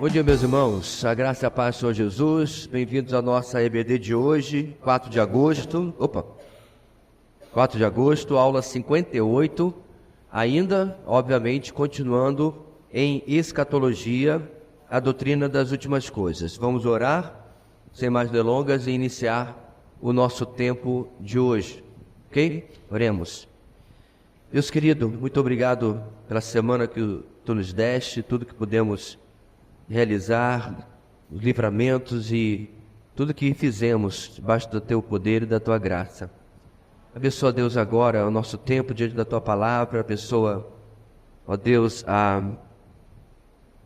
Bom dia, meus irmãos. A graça e a paz do Senhor Jesus. Bem-vindos à nossa EBD de hoje, 4 de agosto. 4 de agosto, aula 58. Ainda, obviamente, continuando em escatologia, a doutrina das últimas coisas. Vamos orar, sem mais delongas, e iniciar o nosso tempo de hoje. Ok? Oremos. Deus querido, muito obrigado pela semana que Tu nos deste, tudo que pudemos realizar, os livramentos e tudo que fizemos debaixo do Teu poder e da Tua graça. Abençoa, Deus, agora o nosso tempo diante da Tua palavra. Abençoa, ó Deus,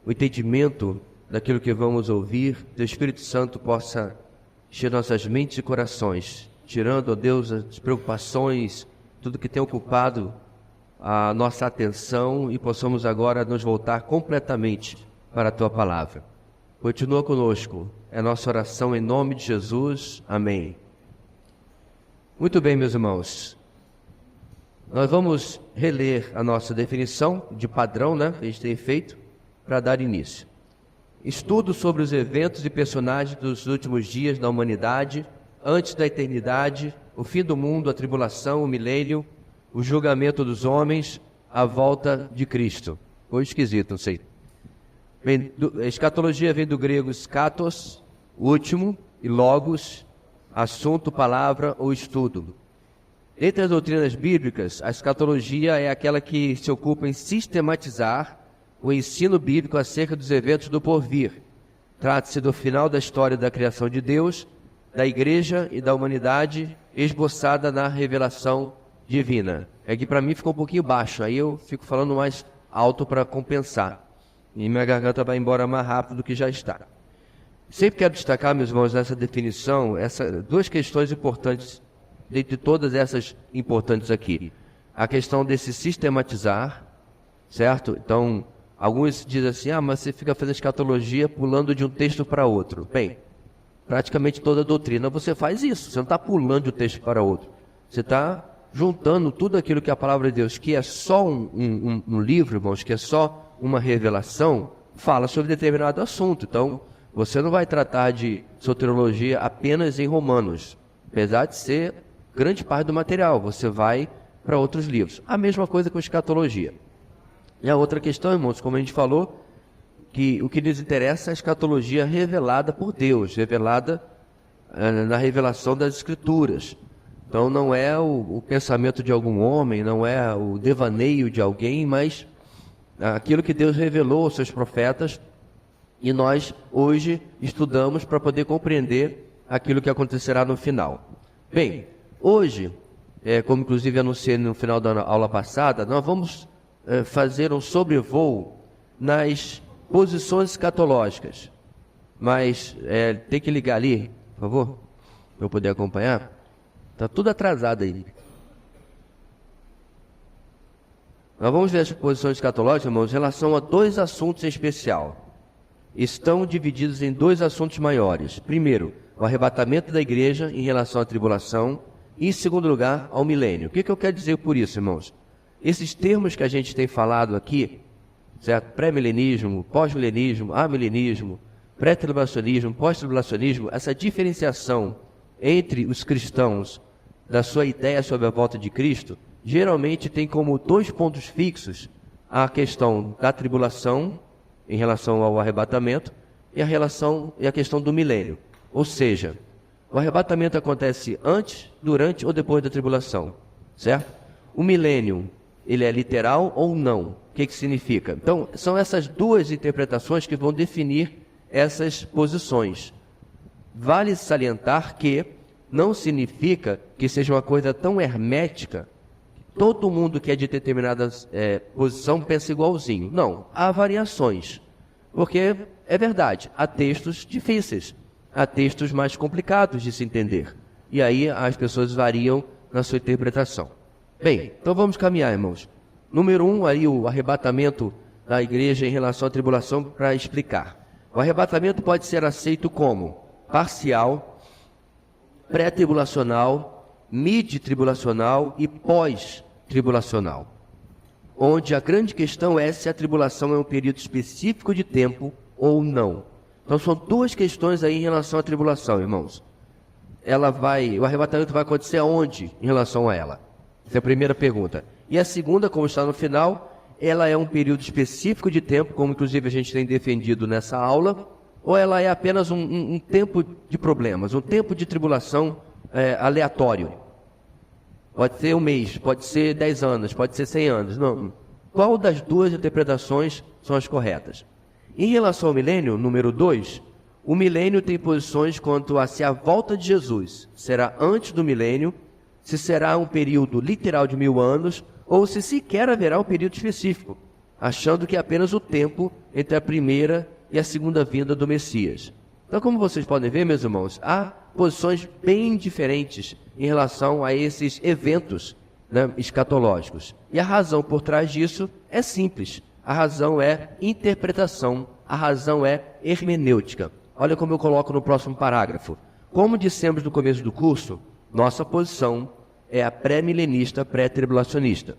o entendimento daquilo que vamos ouvir. Teu Espírito Santo possa encher nossas mentes e corações, tirando, ó Deus, as preocupações, tudo que tem ocupado a nossa atenção, e possamos agora nos voltar completamente para a Tua palavra. Continua conosco, é a nossa oração em nome de Jesus. Amém. Muito bem, meus irmãos. Nós vamos reler a nossa definição de padrão, que a gente tem feito, para dar início. Estudo sobre os eventos e personagens dos últimos dias da humanidade, antes da eternidade, o fim do mundo, a tribulação, o milênio, o julgamento dos homens, a volta de Cristo. Foi esquisito, não sei. Escatologia vem do grego skatos, último, e logos, assunto, palavra ou estudo. Entre as doutrinas bíblicas, a escatologia é aquela que se ocupa em sistematizar o ensino bíblico acerca dos eventos do porvir. Trata-se do final da história da criação de Deus, da igreja e da humanidade, esboçada na revelação divina. É que para mim ficou um pouquinho baixo, aí eu fico falando mais alto para compensar. E minha garganta vai embora mais rápido do que já está. Sempre quero destacar, meus irmãos, nessa definição, duas questões importantes, dentre todas essas importantes aqui. A questão desse sistematizar, certo? Então, alguns dizem assim, mas você fica fazendo escatologia pulando de um texto para outro. Bem, praticamente toda doutrina você faz isso, você não está pulando de um texto para outro. Você está juntando tudo aquilo que a palavra de Deus, que é só um livro, irmãos, que é só uma revelação, fala sobre determinado assunto. Então, você não vai tratar de soteriologia apenas em Romanos, apesar de ser grande parte do material, você vai para outros livros. A mesma coisa com escatologia. E a outra questão, irmãos, como a gente falou, que o que nos interessa é a escatologia revelada por Deus, revelada na revelação das Escrituras. Então não é o pensamento de algum homem, não é o devaneio de alguém, mas aquilo que Deus revelou aos seus profetas, e nós hoje estudamos para poder compreender aquilo que acontecerá no final. Bem, hoje, como inclusive anunciei no final da aula passada, nós vamos fazer um sobrevoo nas posições escatológicas. Mas tem que ligar ali, por favor, para eu poder acompanhar. Está tudo atrasado aí. Nós vamos ver as posições escatológicas, irmãos, em relação a dois assuntos em especial. Estão divididos em dois assuntos maiores. Primeiro, o arrebatamento da igreja em relação à tribulação. E, em segundo lugar, ao milênio. O que eu quero dizer por isso, irmãos? Esses termos que a gente tem falado aqui, certo? Pré-milenismo, pós-milenismo, amilenismo, pré-tribulacionismo, pós-tribulacionismo, essa diferenciação entre os cristãos da sua ideia sobre a volta de Cristo, geralmente tem como dois pontos fixos a questão da tribulação em relação ao arrebatamento e a questão do milênio. Ou seja, o arrebatamento acontece antes, durante ou depois da tribulação, certo? O milênio, ele é literal ou não? O que significa? Então, são essas duas interpretações que vão definir essas posições. Vale salientar que não significa que seja uma coisa tão hermética, todo mundo que é de determinada posição pensa igualzinho. Não, há variações, porque é verdade, há textos difíceis, há textos mais complicados de se entender, e aí as pessoas variam na sua interpretação. Bem, então vamos caminhar, irmãos. Número 1, aí o arrebatamento da igreja em relação à tribulação, para explicar. O arrebatamento pode ser aceito como parcial, pré-tribulacional, mid-tribulacional e pós-tribulacional. Onde a grande questão é se a tribulação é um período específico de tempo ou não? Então são duas questões aí em relação à tribulação, irmãos. O arrebatamento vai acontecer aonde em relação a ela? Essa é a primeira pergunta. E a segunda, como está no final, ela é um período específico de tempo, como inclusive a gente tem defendido nessa aula, ou ela é apenas um tempo de problemas, um tempo de tribulação aleatório? Pode ser um mês, pode ser 10 anos, pode ser 100 anos. Não. Qual das duas interpretações são as corretas? Em relação ao milênio, número 2, o milênio tem posições quanto a se a volta de Jesus será antes do milênio, se será um período literal de 1000 anos, ou se sequer haverá um período específico, achando que é apenas o tempo entre a primeira e a segunda vinda do Messias. Então, como vocês podem ver, meus irmãos, há posições bem diferentes em relação a esses eventos, né, escatológicos. E a razão por trás disso é simples. A razão é interpretação, a razão é hermenêutica. Olha como eu coloco no próximo parágrafo. Como dissemos no começo do curso, nossa posição é a pré-milenista, pré-tribulacionista.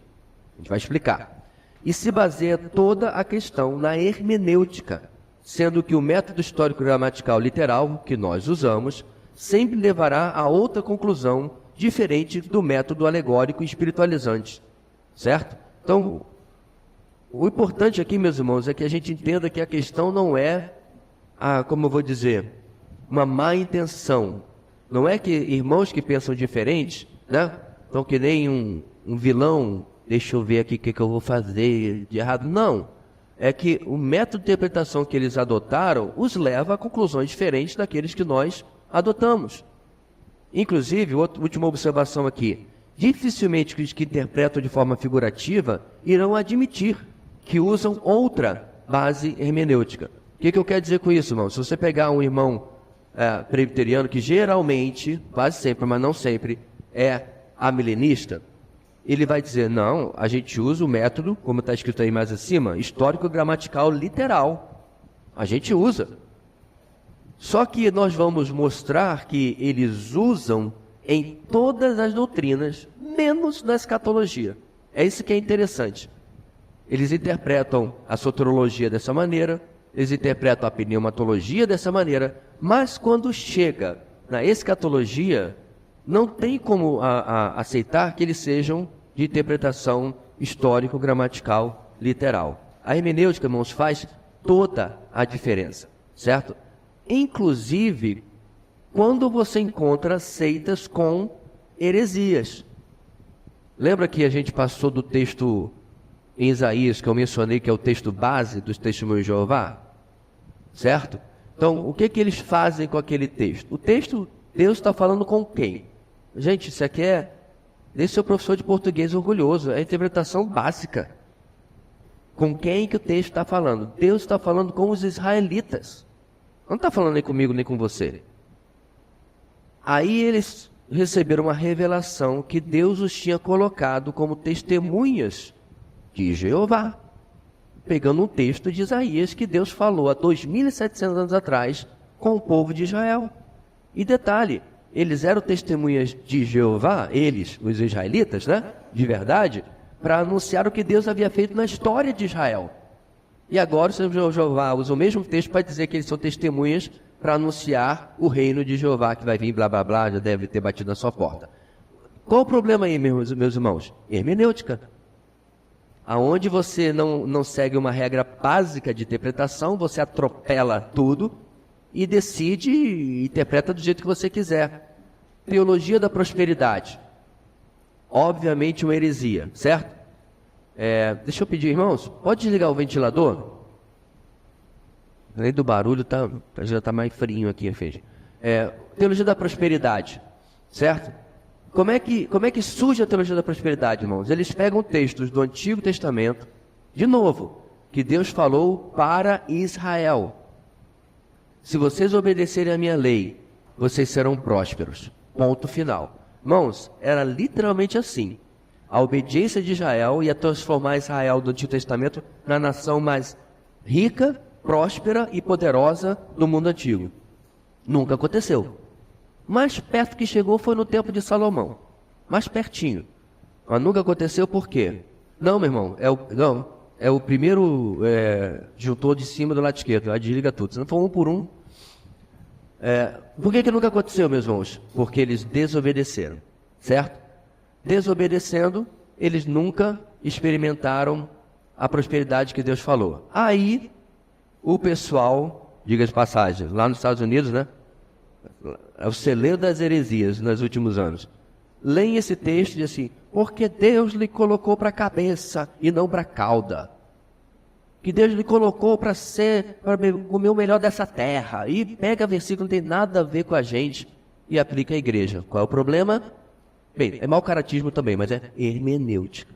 A gente vai explicar. E se baseia toda a questão na hermenêutica, sendo que o método histórico-gramatical literal que nós usamos sempre levará a outra conclusão diferente do método alegórico e espiritualizante. Certo? Então, o importante aqui, meus irmãos, é que a gente entenda que a questão não é, como eu vou dizer, uma má intenção. Não é que irmãos que pensam diferente, né? Então, que nem um vilão, deixa eu ver aqui o que eu vou fazer de errado. Não. É que o método de interpretação que eles adotaram os leva a conclusões diferentes daqueles que nós adotamos. Inclusive, última observação aqui. Dificilmente os que interpretam de forma figurativa irão admitir que usam outra base hermenêutica. O que eu quero dizer com isso, irmão? Se você pegar um irmão presbiteriano, que geralmente, quase sempre, mas não sempre, é amilenista, ele vai dizer, não, a gente usa o método, como está escrito aí mais acima, histórico-gramatical literal. A gente usa. Só que nós vamos mostrar que eles usam em todas as doutrinas, menos na escatologia. É isso que é interessante. Eles interpretam a soterologia dessa maneira, eles interpretam a pneumatologia dessa maneira, mas quando chega na escatologia, não tem como aceitar que eles sejam de interpretação histórico-gramatical literal. A hermenêutica, irmãos, faz toda a diferença, certo? Inclusive, quando você encontra seitas com heresias. Lembra que a gente passou do texto em Isaías, que eu mencionei, que é o texto base dos testemunhos de Jeová? Certo? Então, o que eles fazem com aquele texto? O texto, Deus está falando com quem? Gente, isso aqui deixe seu professor de português orgulhoso, é a interpretação básica. Com quem que o texto está falando? Deus está falando com os israelitas. Não está falando nem comigo, nem com você. Aí eles receberam uma revelação que Deus os tinha colocado como testemunhas de Jeová. Pegando um texto de Isaías que Deus falou há 2.700 anos atrás com o povo de Israel. E detalhe, eles eram testemunhas de Jeová, eles, os israelitas, né? De verdade, para anunciar o que Deus havia feito na história de Israel. E agora o Senhor Jeová usa o mesmo texto para dizer que eles são testemunhas para anunciar o reino de Jeová que vai vir, blá, blá, blá, já deve ter batido na sua porta. Qual o problema aí, meus irmãos? Hermenêutica. Aonde você não segue uma regra básica de interpretação, você atropela tudo e decide e interpreta do jeito que você quiser. Teologia da prosperidade. Obviamente uma heresia, certo? Deixa eu pedir, irmãos, pode desligar o ventilador? Além do barulho, já está mais frio aqui, teologia da prosperidade, certo? Como é que surge a teologia da prosperidade, irmãos? Eles pegam textos do Antigo Testamento, de novo, que Deus falou para Israel. Se vocês obedecerem à minha lei, vocês serão prósperos. Ponto final. Irmãos, era literalmente assim. A obediência de Israel ia transformar Israel do Antigo Testamento na nação mais rica, próspera e poderosa do mundo antigo. Nunca aconteceu. Mais perto que chegou foi no tempo de Salomão. Mais pertinho. Mas nunca aconteceu por quê? Não, meu irmão, não. é o primeiro juntor de cima do lado esquerdo, aí desliga tudo. Se não for um por um. Por que nunca aconteceu, meus irmãos? Porque eles desobedeceram, certo? Desobedecendo, eles nunca experimentaram a prosperidade que Deus falou. Aí, o pessoal, diga de passagem, lá nos Estados Unidos, né? É o celeiro das heresias nos últimos anos. Leem esse texto e diz assim, porque Deus lhe colocou para a cabeça e não para a cauda. Que Deus lhe colocou para comer o melhor dessa terra. E pega versículo, não tem nada a ver com a gente e aplica à igreja. Qual é o problema? Bem, é mau caratismo também, mas é hermenêutica.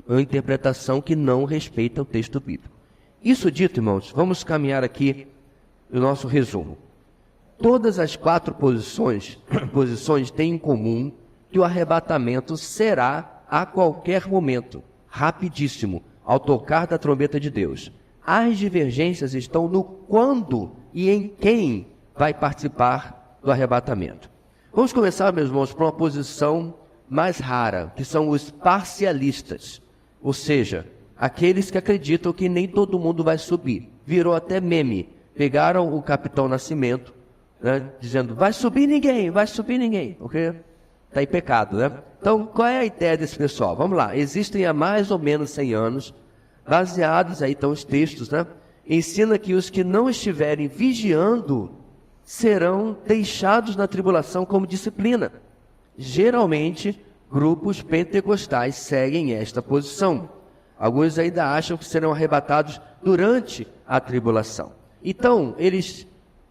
É uma interpretação que não respeita o texto bíblico. Isso dito, irmãos, vamos caminhar aqui no nosso resumo. Todas as 4 posições têm em comum que o arrebatamento será a qualquer momento, rapidíssimo, ao tocar da trombeta de Deus. As divergências estão no quando e em quem vai participar do arrebatamento. Vamos começar, meus irmãos, por uma posição mais rara, que são os parcialistas, ou seja, aqueles que acreditam que nem todo mundo vai subir. Virou até meme. Pegaram o Capitão Nascimento, né, dizendo, vai subir ninguém, ok? Está em pecado, né? Então, qual é a ideia desse pessoal? Vamos lá, existem há mais ou menos 100 anos, baseados aí estão os textos, né? Ensina que os que não estiverem vigiando serão deixados na tribulação como disciplina. Geralmente, grupos pentecostais seguem esta posição. Alguns ainda acham que serão arrebatados durante a tribulação. Então, eles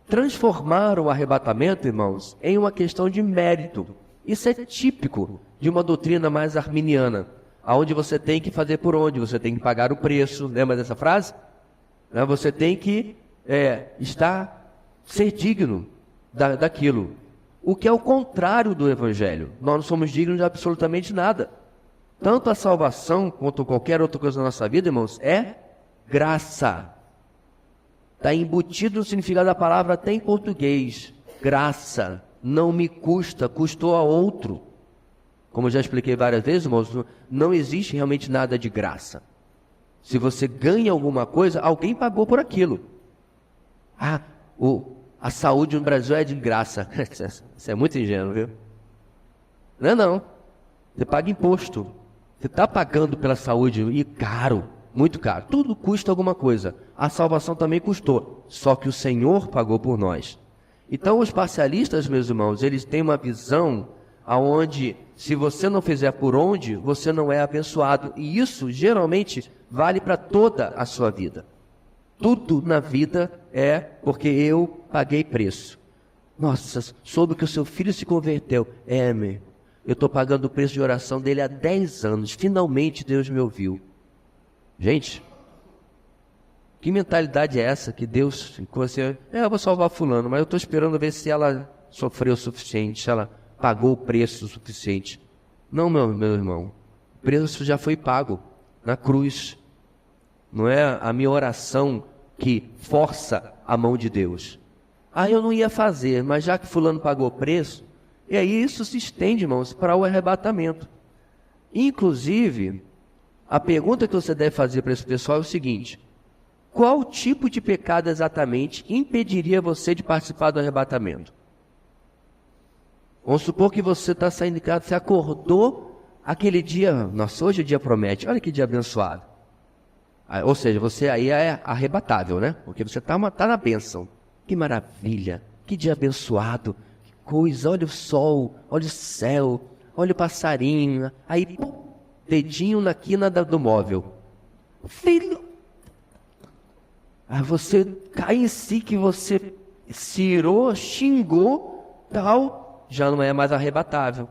transformaram o arrebatamento, irmãos, em uma questão de mérito. Isso é típico de uma doutrina mais arminiana, onde você tem que fazer por onde, você tem que pagar o preço. Lembra dessa frase? Você tem que ser digno daquilo. O que é o contrário do Evangelho. Nós não somos dignos de absolutamente nada. Tanto a salvação quanto qualquer outra coisa na nossa vida, irmãos, é graça. Está embutido no significado da palavra até em português. Graça. Não me custa, custou a outro. Como eu já expliquei várias vezes, irmãos, não existe realmente nada de graça. Se você ganha alguma coisa, alguém pagou por aquilo. A saúde no Brasil é de graça. Isso é muito ingênuo, viu? Não. Você paga imposto. Você está pagando pela saúde e caro, muito caro. Tudo custa alguma coisa. A salvação também custou, só que o Senhor pagou por nós. Então os parcialistas, meus irmãos, eles têm uma visão aonde, se você não fizer por onde, você não é abençoado. E isso geralmente vale para toda a sua vida. Tudo na vida é porque eu paguei preço. Nossa, soube que o seu filho se converteu. Eu estou pagando o preço de oração dele há 10 anos. Finalmente Deus me ouviu. Gente, que mentalidade é essa que Deus, que você, eu vou salvar fulano, mas eu estou esperando ver se ela sofreu o suficiente, se ela pagou o preço suficiente. Não, meu irmão, o preço já foi pago na cruz. Não é a minha oração que força a mão de Deus. Eu não ia fazer, mas já que fulano pagou o preço, e aí isso se estende, irmãos, para o arrebatamento. Inclusive, a pergunta que você deve fazer para esse pessoal é o seguinte: qual tipo de pecado exatamente impediria você de participar do arrebatamento? Vamos supor que você está saindo de casa, você acordou aquele dia, nossa, hoje o dia promete, olha que dia abençoado. Ou seja, você aí é arrebatável, né? Porque você está na bênção. Que maravilha, que dia abençoado, que coisa, olha o sol, olha o céu, olha o passarinho. Aí, pum, dedinho na quina do móvel. Filho! Aí você cai em si que você se irou, xingou, tal, já não é mais arrebatável.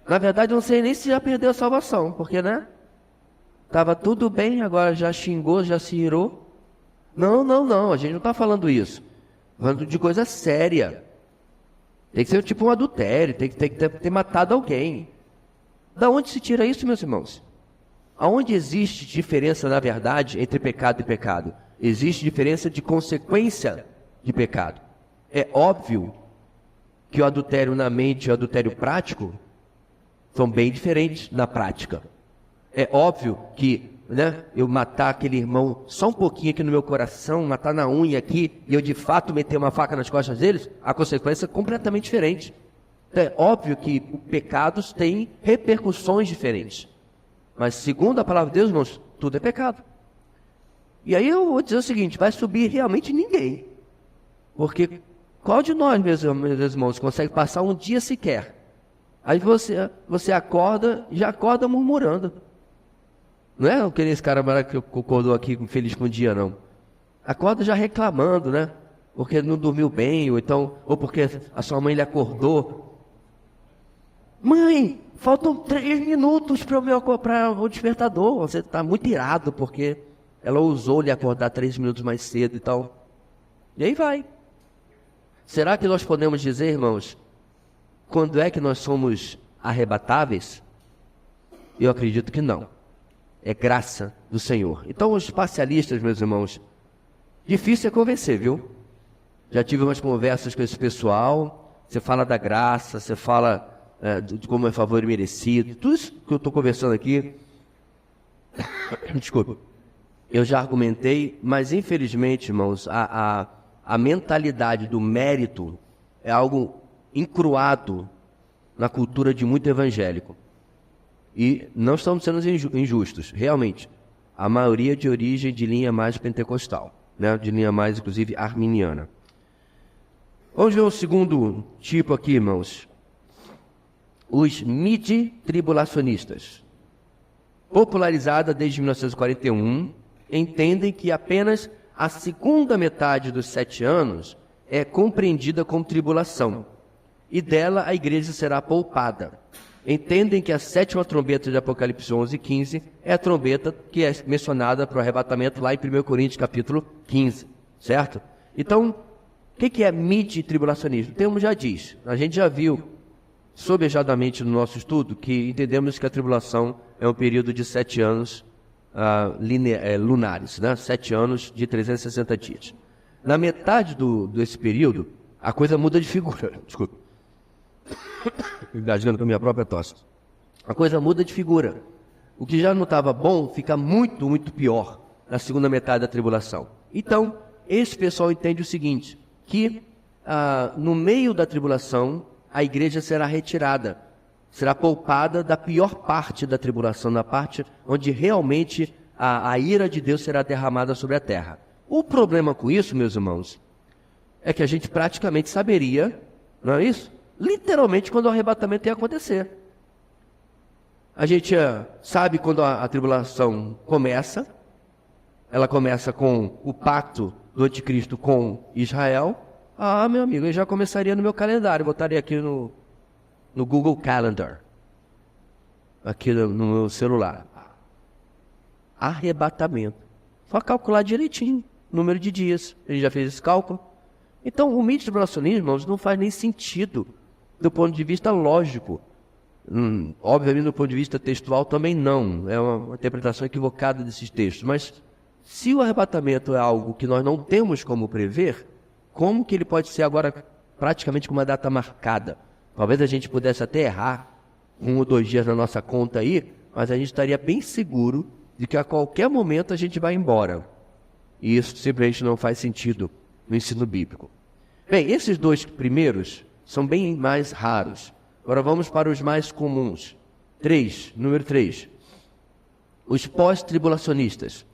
Na verdade, eu não sei nem se já perdeu a salvação, porque, né? Estava tudo bem, agora já xingou, já se irou. Não, a gente não está falando isso. Falando de coisa séria. Tem que ser tipo um adultério, tem que ter matado alguém. Da onde se tira isso, meus irmãos? Aonde existe diferença, na verdade, entre pecado e pecado? Existe diferença de consequência de pecado. É óbvio que o adultério na mente e o adultério prático são bem diferentes na prática. É óbvio que, né, eu matar aquele irmão só um pouquinho aqui no meu coração, matar na unha aqui, e eu de fato meter uma faca nas costas deles, a consequência é completamente diferente. É óbvio que pecados têm repercussões diferentes. Mas segundo a palavra de Deus, irmãos, tudo é pecado. E aí eu vou dizer o seguinte, vai subir realmente ninguém. Porque qual de nós, meus irmãos, consegue passar um dia sequer? Aí você acorda, já acorda murmurando. Não é aquele cara que acordou aqui feliz com o dia, não. Acorda já reclamando, né? Porque não dormiu bem, ou porque a sua mãe lhe acordou. Mãe, faltam 3 minutos para o despertador. Você está muito irado porque ela ousou lhe acordar 3 minutos mais cedo e tal. E aí vai. Será que nós podemos dizer, irmãos, quando é que nós somos arrebatáveis? Eu acredito que não. É graça do Senhor. Então, os parcialistas, meus irmãos, difícil é convencer, viu? Já tive umas conversas com esse pessoal, você fala da graça, você fala de como é favor merecido, tudo isso que eu estou conversando aqui, desculpa, eu já argumentei, mas infelizmente, irmãos, a mentalidade do mérito é algo encruado na cultura de muito evangélico. E não estamos sendo injustos, realmente. A maioria de origem de linha mais pentecostal, né? De linha mais, inclusive, arminiana. Vamos ver o segundo tipo aqui, irmãos. Os midi-tribulacionistas. Popularizada desde 1941, entendem que apenas a segunda metade dos 7 anos é compreendida como tribulação, e dela a igreja será poupada. Entendem que a 7ª trombeta de Apocalipse 11:15 é a trombeta que é mencionada para o arrebatamento lá em 1 Coríntios capítulo 15, certo? Então, o que é midi-tribulacionismo? O termo já diz, a gente já viu sobejadamente no nosso estudo que entendemos que a tribulação é um período de 7 anos lunares, né? 7 anos de 360 dias. Na metade desse período, a coisa muda de figura. Desculpa. Engasgando com a minha própria tosse. A coisa muda de figura. O que já não estava bom fica muito, muito pior na segunda metade da tribulação. Então, esse pessoal entende o seguinte, que no meio da tribulação, a igreja será retirada, será poupada da pior parte da tribulação, na parte onde realmente a ira de Deus será derramada sobre a terra. O problema com isso, meus irmãos, é que a gente praticamente saberia, não é isso? Literalmente quando o arrebatamento ia acontecer. A gente sabe quando a tribulação começa. Ela começa com o pacto do anticristo com Israel. Meu amigo, eu já começaria no meu calendário. Botaria aqui no Google Calendar. Aqui no meu celular. Arrebatamento. Só calcular direitinho o número de dias. A gente já fez esse cálculo. Então, o midi-tribulacionismo, irmãos, não faz nem sentido do ponto de vista lógico. Obviamente, do ponto de vista textual também não. É uma interpretação equivocada desses textos. Mas, se o arrebatamento é algo que nós não temos como prever, como que ele pode ser agora praticamente com uma data marcada? Talvez a gente pudesse até errar 1 ou 2 dias na nossa conta aí, mas a gente estaria bem seguro de que a qualquer momento a gente vai embora. E isso simplesmente não faz sentido no ensino bíblico. Bem, esses 2 primeiros são bem mais raros. Agora vamos para os mais comuns. Número 3. Os pós-tribulacionistas.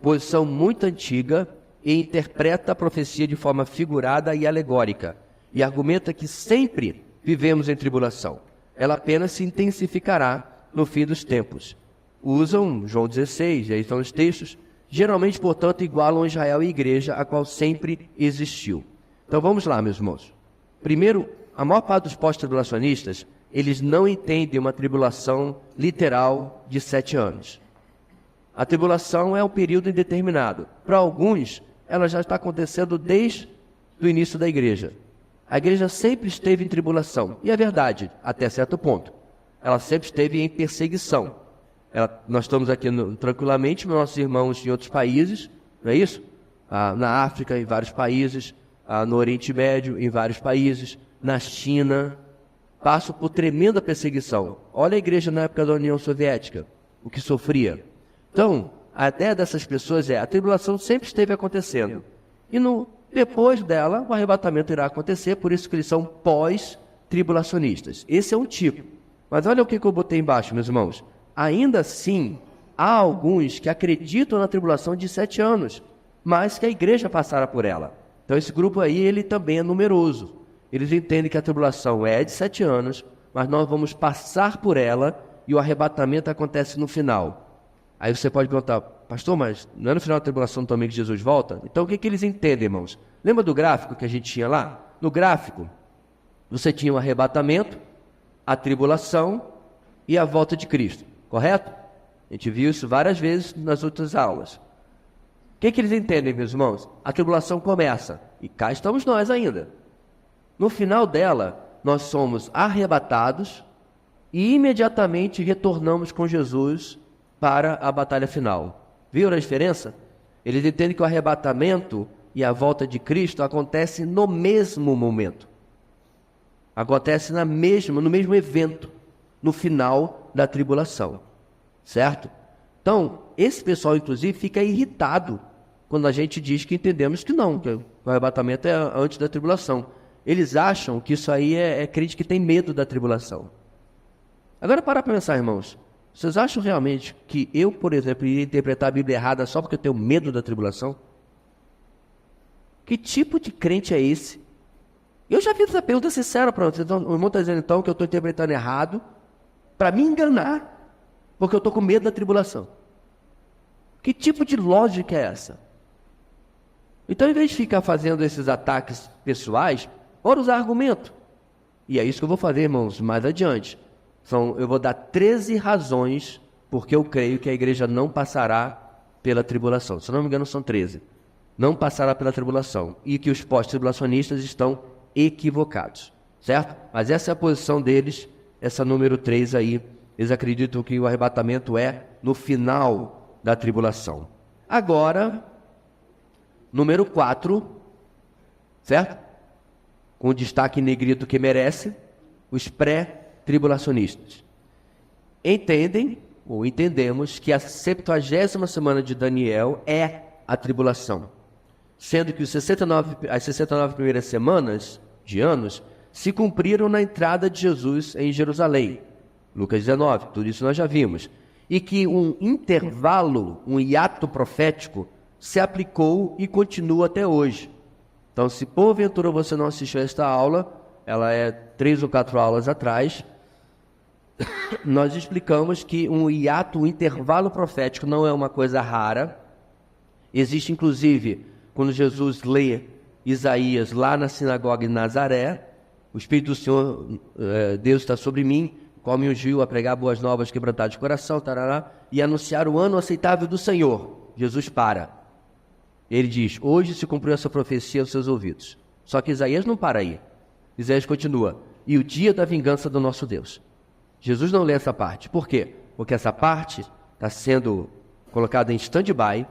Posição muito antiga e interpreta a profecia de forma figurada e alegórica. E argumenta que sempre vivemos em tribulação. Ela apenas se intensificará no fim dos tempos. Usam João 16, e aí estão os textos. Geralmente, portanto, igualam Israel e igreja, a qual sempre existiu. Então vamos lá, meus irmãos. Primeiro, a maior parte dos pós-tribulacionistas, eles não entendem uma tribulação literal de 7 anos. A tribulação é um período indeterminado. Para alguns, ela já está acontecendo desde o início da igreja. A igreja sempre esteve em tribulação. E é verdade, até certo ponto. Ela sempre esteve em perseguição. Nós estamos aqui tranquilamente, nossos irmãos em outros países, não é isso? Na África, em vários países, no Oriente Médio, em vários países, na China, passam por tremenda perseguição. Olha a igreja na época da União Soviética. o que sofria. Então, a ideia dessas pessoas a tribulação sempre esteve acontecendo. E depois dela, o arrebatamento irá acontecer, por isso que eles são pós-tribulacionistas. Esse é um tipo. Mas olha o que eu botei embaixo, meus irmãos. Ainda assim, há alguns que acreditam na tribulação de 7 anos, mas que a igreja passará por ela. Então esse grupo aí, ele também é numeroso. Eles entendem que a tribulação é de 7 anos, mas nós vamos passar por ela e o arrebatamento acontece no final. Aí você pode perguntar, pastor, mas não é no final da tribulação também que Jesus volta? Então o que eles entendem, irmãos? Lembra do gráfico que a gente tinha lá? No gráfico, você tinha o arrebatamento, a tribulação e a volta de Cristo, correto? A gente viu isso várias vezes nas outras aulas. O que eles entendem, meus irmãos? A tribulação começa, e cá estamos nós ainda. No final dela, nós somos arrebatados e imediatamente retornamos com Jesus para a batalha final. Viram a diferença? Eles entendem que o arrebatamento e a volta de Cristo acontece no mesmo momento. Acontece no mesmo evento, no final da tribulação. Certo? Então, esse pessoal, inclusive, fica irritado quando a gente diz que entendemos que não, que o arrebatamento é antes da tribulação. Eles acham que isso aí é crente que tem medo da tribulação. Agora, para pensar, irmãos. Vocês acham realmente que eu, por exemplo, iria interpretar a Bíblia errada só porque eu tenho medo da tribulação? Que tipo de crente é esse? Eu já fiz essa pergunta sincera para vocês. Então, o irmão está dizendo então que eu estou interpretando errado para me enganar. Porque eu estou com medo da tribulação. Que tipo de lógica é essa? Então, em vez de ficar fazendo esses ataques pessoais, bora usar argumento. E é isso que eu vou fazer, irmãos, mais adiante. Eu vou dar 13 razões porque eu creio que a igreja não passará pela tribulação. Se não me engano, são 13. Não passará pela tribulação. E que os pós-tribulacionistas estão equivocados. Certo? Mas essa é a posição deles, essa número 3 aí. Eles acreditam que o arrebatamento é no final da tribulação. Agora, número 4, certo? Com o destaque negrito que merece, os pré-tribulacionistas. Entendemos que a 70ª semana de Daniel é a tribulação, sendo que as 69 primeiras semanas de anos se cumpriram na entrada de Jesus em Jerusalém. Lucas 19, tudo isso nós já vimos. E que um intervalo, um hiato profético, se aplicou e continua até hoje. Então, se porventura você não assistiu a esta aula, ela é 3 ou 4 aulas atrás, nós explicamos que um hiato, um intervalo profético não é uma coisa rara. Existe, inclusive, quando Jesus lê Isaías lá na sinagoga em Nazaré, o Espírito do Senhor, Deus está sobre mim, qual me ungiu a pregar boas novas, quebrantar de coração, tarará, e anunciar o ano aceitável do Senhor. Jesus para. Ele diz, hoje se cumpriu essa profecia aos seus ouvidos. Só que Isaías não para aí. Isaías continua, e o dia da vingança do nosso Deus. Jesus não lê essa parte. Por quê? Porque essa parte está sendo colocada em stand-by,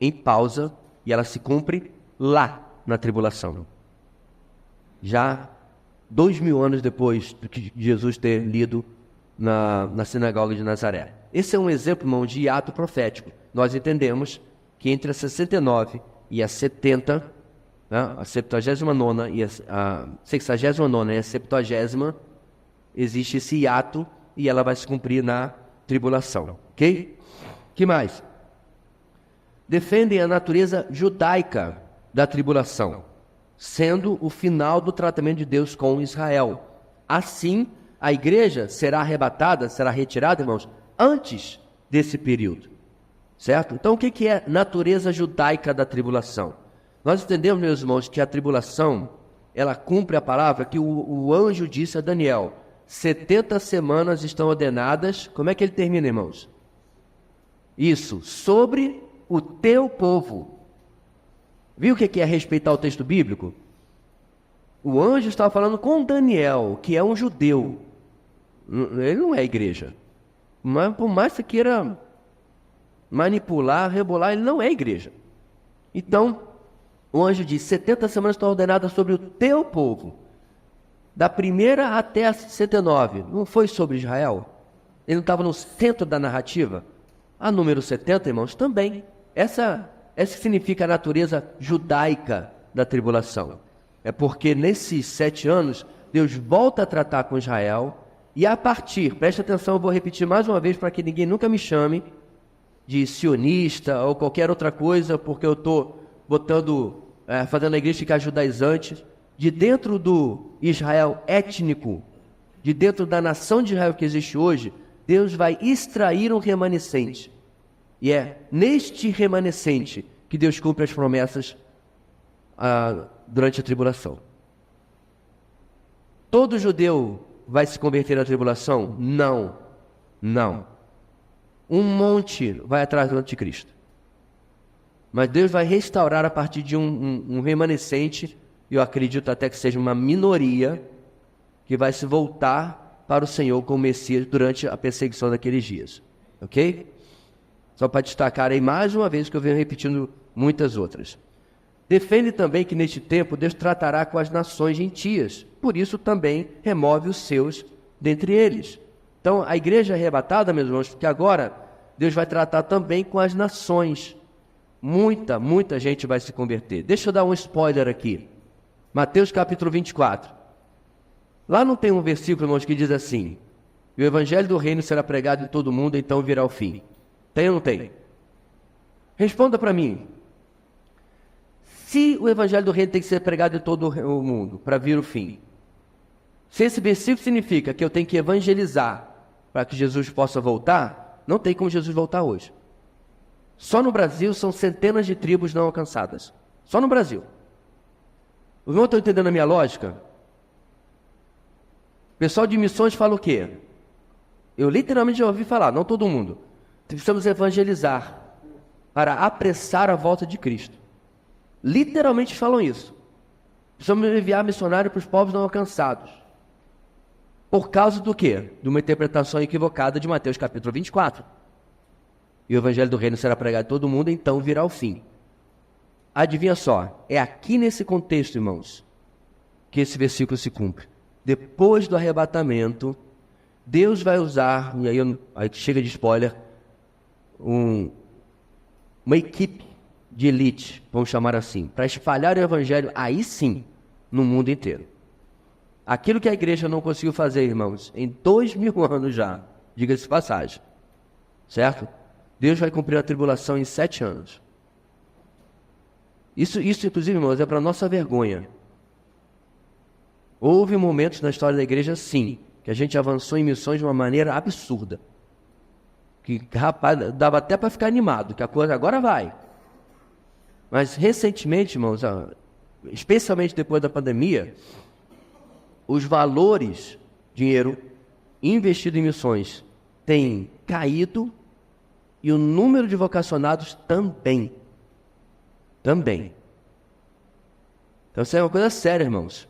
em pausa, e ela se cumpre lá na tribulação. Já 2000 anos depois de Jesus ter lido na sinagoga de Nazaré. Esse é um exemplo, irmão, de hiato profético. Nós entendemos que entre a 69 e a 70, né, a 79ª e a 69ª e a 70ª, existe esse hiato e ela vai se cumprir na tribulação. Ok? Que mais? Defendem a natureza judaica da tribulação, sendo o final do tratamento de Deus com Israel. Assim, a igreja será arrebatada, será retirada, irmãos, antes desse período. Certo? Então, o que é natureza judaica da tribulação? Nós entendemos, meus irmãos, que a tribulação, ela cumpre a palavra que o anjo disse a Daniel. 70 semanas estão ordenadas. Como é que ele termina, irmãos? Isso, sobre o teu povo. Viu o que é respeitar o texto bíblico? O anjo estava falando com Daniel, que é um judeu. Ele não é igreja. Mas por mais que você queira manipular, rebolar, ele não é igreja. Então, o anjo diz, 70 semanas estão ordenadas sobre o teu povo. Da primeira até a 69. Não foi sobre Israel? Ele não estava no centro da narrativa? A número 70, irmãos, também. Essa significa a natureza judaica da tribulação. É porque nesses 7 anos, Deus volta a tratar com Israel e a partir, preste atenção, eu vou repetir mais uma vez para que ninguém nunca me chame de sionista ou qualquer outra coisa, porque eu estou fazendo a igreja ficar judaizante. De dentro do Israel étnico, de dentro da nação de Israel que existe hoje, Deus vai extrair um remanescente. E é neste remanescente que Deus cumpre as promessas durante a tribulação. Todo judeu vai se converter na tribulação? Não. Não. Um monte vai atrás do anticristo. Mas Deus vai restaurar a partir de um remanescente, eu acredito até que seja uma minoria, que vai se voltar para o Senhor como Messias durante a perseguição daqueles dias. Ok? Só para destacar aí mais uma vez que eu venho repetindo muitas outras. Defende também que neste tempo Deus tratará com as nações gentias, por isso também remove os seus dentre eles. Então a igreja é arrebatada, meus irmãos, porque agora Deus vai tratar também com as nações. Muita gente vai se converter. Deixa eu dar um spoiler aqui. Mateus capítulo 24. Lá não tem um versículo, irmãos, que diz assim: e o evangelho do reino será pregado em todo mundo, então virá o fim. Tem ou não tem? Responda para mim. Se o evangelho do reino tem que ser pregado em todo o mundo para vir o fim, se esse versículo significa que eu tenho que evangelizar para que Jesus possa voltar, não tem como Jesus voltar hoje. Só no Brasil são centenas de tribos não alcançadas. Só no Brasil. Os irmãos estão entendendo a minha lógica? O pessoal de missões fala o quê? Eu literalmente já ouvi falar, não todo mundo. Precisamos evangelizar para apressar a volta de Cristo. Literalmente falam isso. Precisamos enviar missionário para os povos não alcançados. Por causa do quê? De uma interpretação equivocada de Mateus capítulo 24. E o evangelho do reino será pregado a todo mundo, então virá o fim. Adivinha só, é aqui nesse contexto, irmãos, que esse versículo se cumpre. Depois do arrebatamento, Deus vai usar, e aí chega de spoiler, uma equipe de elite, vamos chamar assim, para espalhar o evangelho, aí sim, no mundo inteiro. Aquilo que a igreja não conseguiu fazer, irmãos, em 2000 anos já, diga-se de passagem, certo? Deus vai cumprir a tribulação em 7 anos. Isso inclusive, irmãos, é para nossa vergonha. Houve momentos na história da igreja, sim, que a gente avançou em missões de uma maneira absurda. Que, rapaz, dava até para ficar animado, que a coisa agora vai. Mas recentemente, irmãos, especialmente depois da pandemia, os valores, dinheiro investido em missões, têm caído e o número de vocacionados também. Também. Então isso é uma coisa séria, irmãos.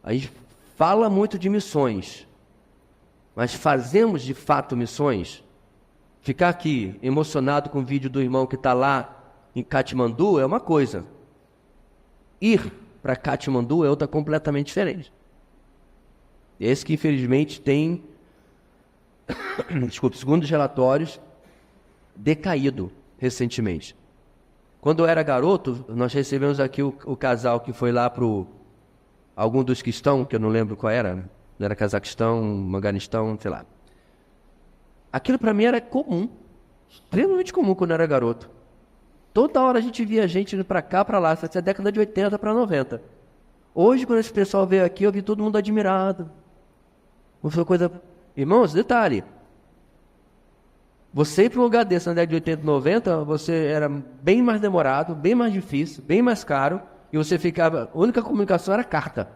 A gente fala muito de missões, mas fazemos de fato missões? Ficar aqui emocionado com o vídeo do irmão que está lá em Katmandu é uma coisa. Ir para Katmandu é outra completamente diferente. Esse que infelizmente tem, segundo os relatórios, decaído recentemente. Quando eu era garoto, nós recebemos aqui o casal que foi lá para algum dos Quistão, que eu não lembro qual era, não era Cazaquistão, Manganistão, sei lá. Aquilo para mim era comum, extremamente comum quando eu era garoto. Toda hora a gente via gente indo para cá, para lá, essa é a década de 80 para 90. Hoje, quando esse pessoal veio aqui, eu vi todo mundo admirado. Foi coisa... Irmãos, detalhe. Você ir para um lugar desse na década de 80 e 90, você era bem mais demorado, bem mais difícil, bem mais caro, e você ficava... A única comunicação era carta.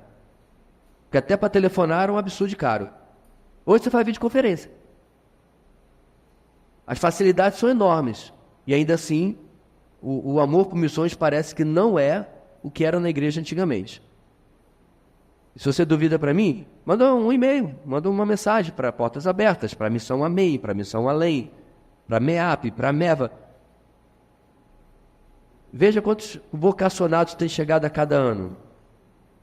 Porque até para telefonar era um absurdo de caro. Hoje você faz videoconferência. As facilidades são enormes. E ainda assim, o amor por missões parece que não é o que era na igreja antigamente. Se você duvida para mim, manda um e-mail, manda uma mensagem para Portas Abertas, para a Missão Amém, para a Missão Além, para a MEAP, para a MEVA. Veja quantos vocacionados tem chegado a cada ano.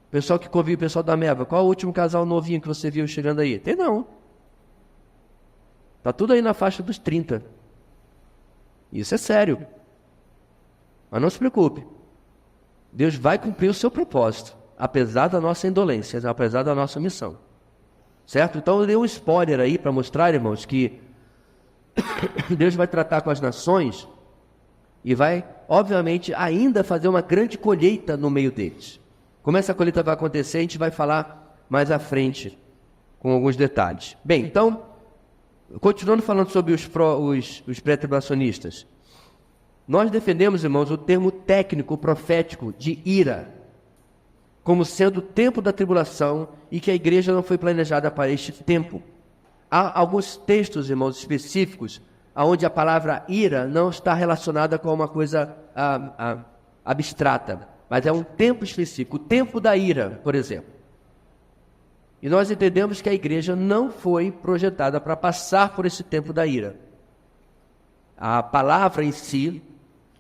Pessoal que convive, o pessoal da MEVA, qual é o último casal novinho que você viu chegando aí? Tem não. Está tudo aí na faixa dos 30. Isso é sério. Mas não se preocupe. Deus vai cumprir o seu propósito, apesar da nossa indolência, apesar da nossa missão. Certo? Então eu dei um spoiler aí para mostrar, irmãos, que Deus vai tratar com as nações e vai, obviamente, ainda fazer uma grande colheita no meio deles. Como essa colheita vai acontecer, a gente vai falar mais à frente, com alguns detalhes. Bem, então, continuando falando sobre os pré-tribulacionistas, nós defendemos, irmãos, o termo técnico profético de ira, como sendo o tempo da tribulação e que a igreja não foi planejada para este tempo. Há alguns textos, irmãos, específicos, onde a palavra ira não está relacionada com uma coisa abstrata, mas é um tempo específico, o tempo da ira, por exemplo. E nós entendemos que a igreja não foi projetada para passar por esse tempo da ira. A palavra em si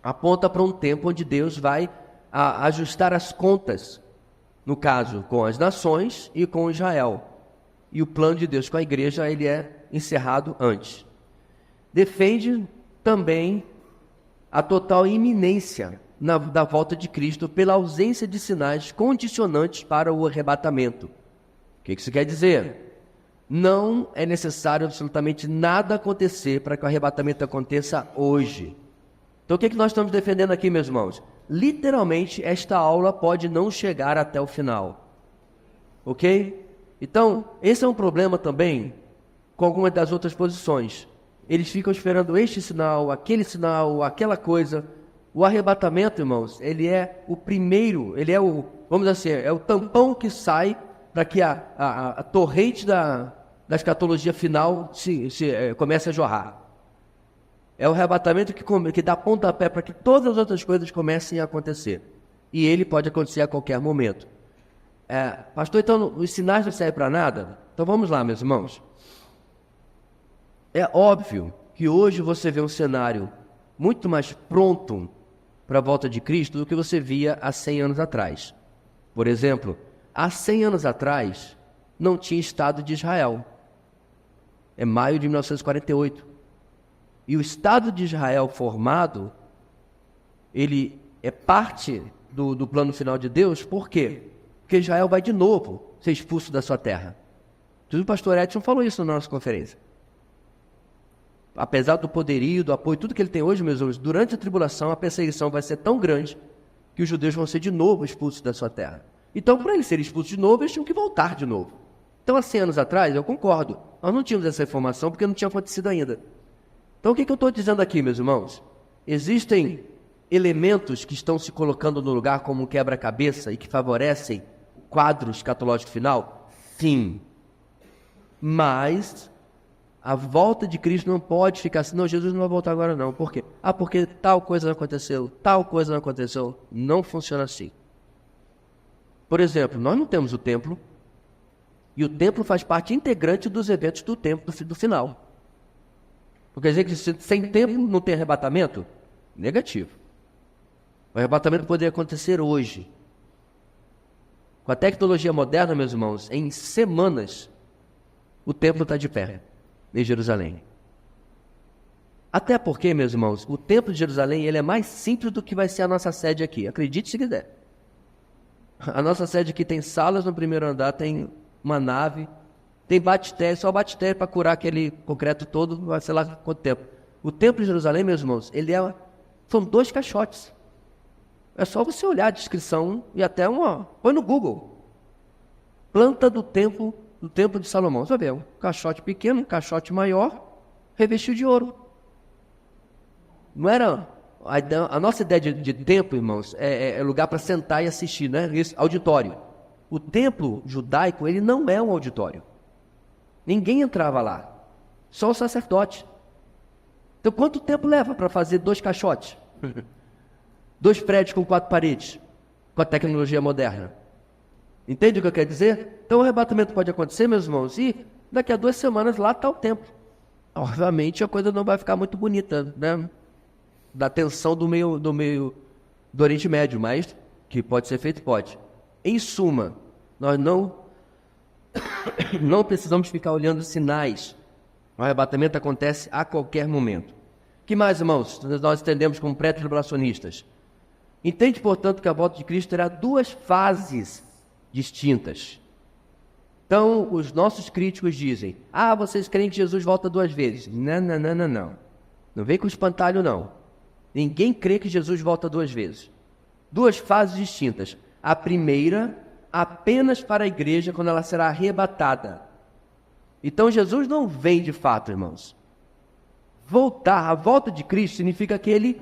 aponta para um tempo onde Deus vai ajustar as contas, no caso, com as nações e com Israel. E o plano de Deus com a igreja, ele é encerrado antes. Defende também a total iminência da volta de Cristo pela ausência de sinais condicionantes para o arrebatamento. O que isso quer dizer? Não é necessário absolutamente nada acontecer para que o arrebatamento aconteça hoje. Então o que nós estamos defendendo aqui, meus irmãos? Literalmente, esta aula pode não chegar até o final. Ok? Então, esse é um problema também com algumas das outras posições. Eles ficam esperando este sinal, aquela coisa. O arrebatamento, irmãos, ele é o primeiro, ele é o, vamos dizer assim, é o tampão que sai para que a torrente da escatologia final comece a jorrar. É o arrebatamento que dá pontapé para que todas as outras coisas comecem a acontecer. E ele pode acontecer a qualquer momento. Pastor, então os sinais não servem para nada? Então vamos lá, meus irmãos. É óbvio que hoje você vê um cenário muito mais pronto para a volta de Cristo do que você via há 100 anos atrás. Por exemplo, há 100 anos atrás não tinha Estado de Israel. É maio de 1948. E o Estado de Israel formado, ele é parte do plano final de Deus. Por quê? Porque Israel vai de novo ser expulso da sua terra. O pastor Edson falou isso na nossa conferência. Apesar do poderio, do apoio, tudo que ele tem hoje, meus irmãos, durante a tribulação, a perseguição vai ser tão grande que os judeus vão ser de novo expulsos da sua terra. Então, para eles serem expulsos de novo, eles tinham que voltar de novo. Então, há 100 anos atrás, eu concordo, nós não tínhamos essa informação porque não tinha acontecido ainda. Então, o que eu estou dizendo aqui, meus irmãos? Existem elementos que estão se colocando no lugar como um quebra-cabeça e que favorecem o quadro escatológico final? Sim. Mas a volta de Cristo não pode ficar assim, não, Jesus não vai voltar agora não. Por quê? Porque tal coisa não aconteceu, tal coisa não aconteceu. Não funciona assim. Por exemplo, nós não temos o templo, e o templo faz parte integrante dos eventos do tempo do final. Quer dizer que sem templo não tem arrebatamento? Negativo. O arrebatamento poderia acontecer hoje. Com a tecnologia moderna, meus irmãos, em semanas, o templo está de pé em Jerusalém. Até porque, meus irmãos, o templo de Jerusalém ele é mais simples do que vai ser a nossa sede aqui. Acredite se quiser. A nossa sede aqui tem salas no primeiro andar, tem uma nave, tem bactéria, só bactéria para curar aquele concreto todo, vai sei lá quanto tempo. O templo de Jerusalém, meus irmãos, são 2 caixotes. É só você olhar a descrição e até põe no Google. Planta do templo de Salomão. Você vai ver, um caixote pequeno, um caixote maior, revestido de ouro. Não era... A nossa ideia de templo, irmãos, é lugar para sentar e assistir, né? Isso, auditório. O templo judaico, ele não é um auditório. Ninguém entrava lá, só o sacerdote. Então, quanto tempo leva para fazer 2 caixotes? 2 prédios com 4 paredes, com a tecnologia moderna. Entende o que eu quero dizer? Então, o arrebatamento pode acontecer, meus irmãos, e daqui a 2 semanas lá está o templo. Obviamente, a coisa não vai ficar muito bonita, né? Da tensão do Oriente Médio, mas que pode ser feito, pode. Em suma, nós não precisamos ficar olhando sinais. O arrebatamento acontece a qualquer momento. Que mais, irmãos, nós entendemos como pré-tribulacionistas? Entende, portanto, que a volta de Cristo terá duas fases distintas. Então, os nossos críticos dizem, vocês creem que Jesus volta duas vezes. Não. Não vem com espantalho, não. Ninguém crê que Jesus volta duas vezes. Duas fases distintas. A primeira, apenas para a igreja, quando ela será arrebatada. Então, Jesus não vem de fato, irmãos. Voltar, a volta de Cristo significa que ele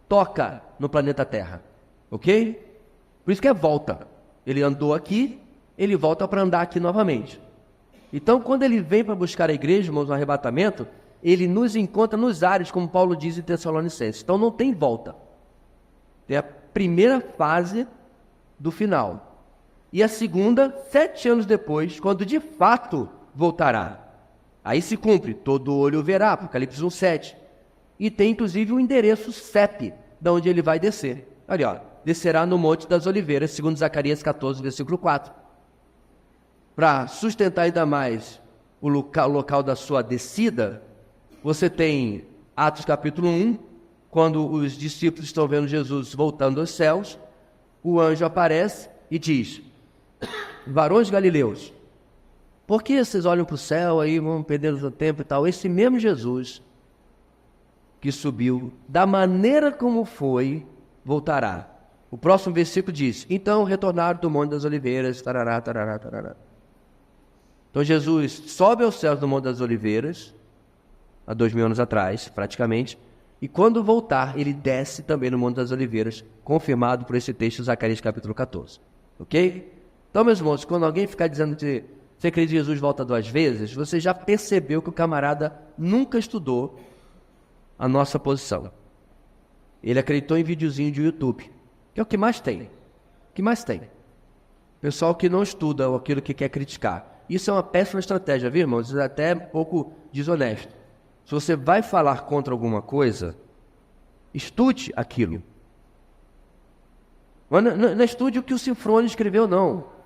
toca no planeta Terra. Ok? Por isso que é volta. Ele andou aqui, ele volta para andar aqui novamente. Então, quando ele vem para buscar a igreja, irmãos, no arrebatamento, ele nos encontra nos ares, como Paulo diz em Tessalonicenses. Então, não tem volta. Tem a primeira fase do final. E a segunda, 7 anos depois, quando de fato voltará. Aí se cumpre, todo olho verá, Apocalipse 1:7. E tem inclusive um endereço CEP, de onde ele vai descer. Olha, ó, descerá no Monte das Oliveiras, segundo Zacarias 14, versículo 4. Para sustentar ainda mais o local da sua descida, você tem Atos capítulo 1, quando os discípulos estão vendo Jesus voltando aos céus, o anjo aparece e diz, varões galileus, por que vocês olham para o céu aí, vão perder o tempo e tal? Esse mesmo Jesus que subiu, da maneira como foi, voltará. O próximo versículo diz, então retornaram do Monte das Oliveiras, tarará. Então Jesus sobe aos céus do Monte das Oliveiras, há 2000 anos atrás, praticamente, e quando voltar, ele desce também no Monte das Oliveiras, confirmado por esse texto, Zacarias capítulo 14. Ok? Então, meus irmãos, quando alguém ficar dizendo que você crê que Jesus volta duas vezes, você já percebeu que o camarada nunca estudou a nossa posição. Ele acreditou em videozinho de YouTube, que é o que mais tem. O que mais tem? Pessoal que não estuda aquilo que quer criticar. Isso é uma péssima estratégia, viu, irmãos? Isso é até um pouco desonesto. Se você vai falar contra alguma coisa, estude aquilo. Mas não estude o que o Cifrone escreveu, não.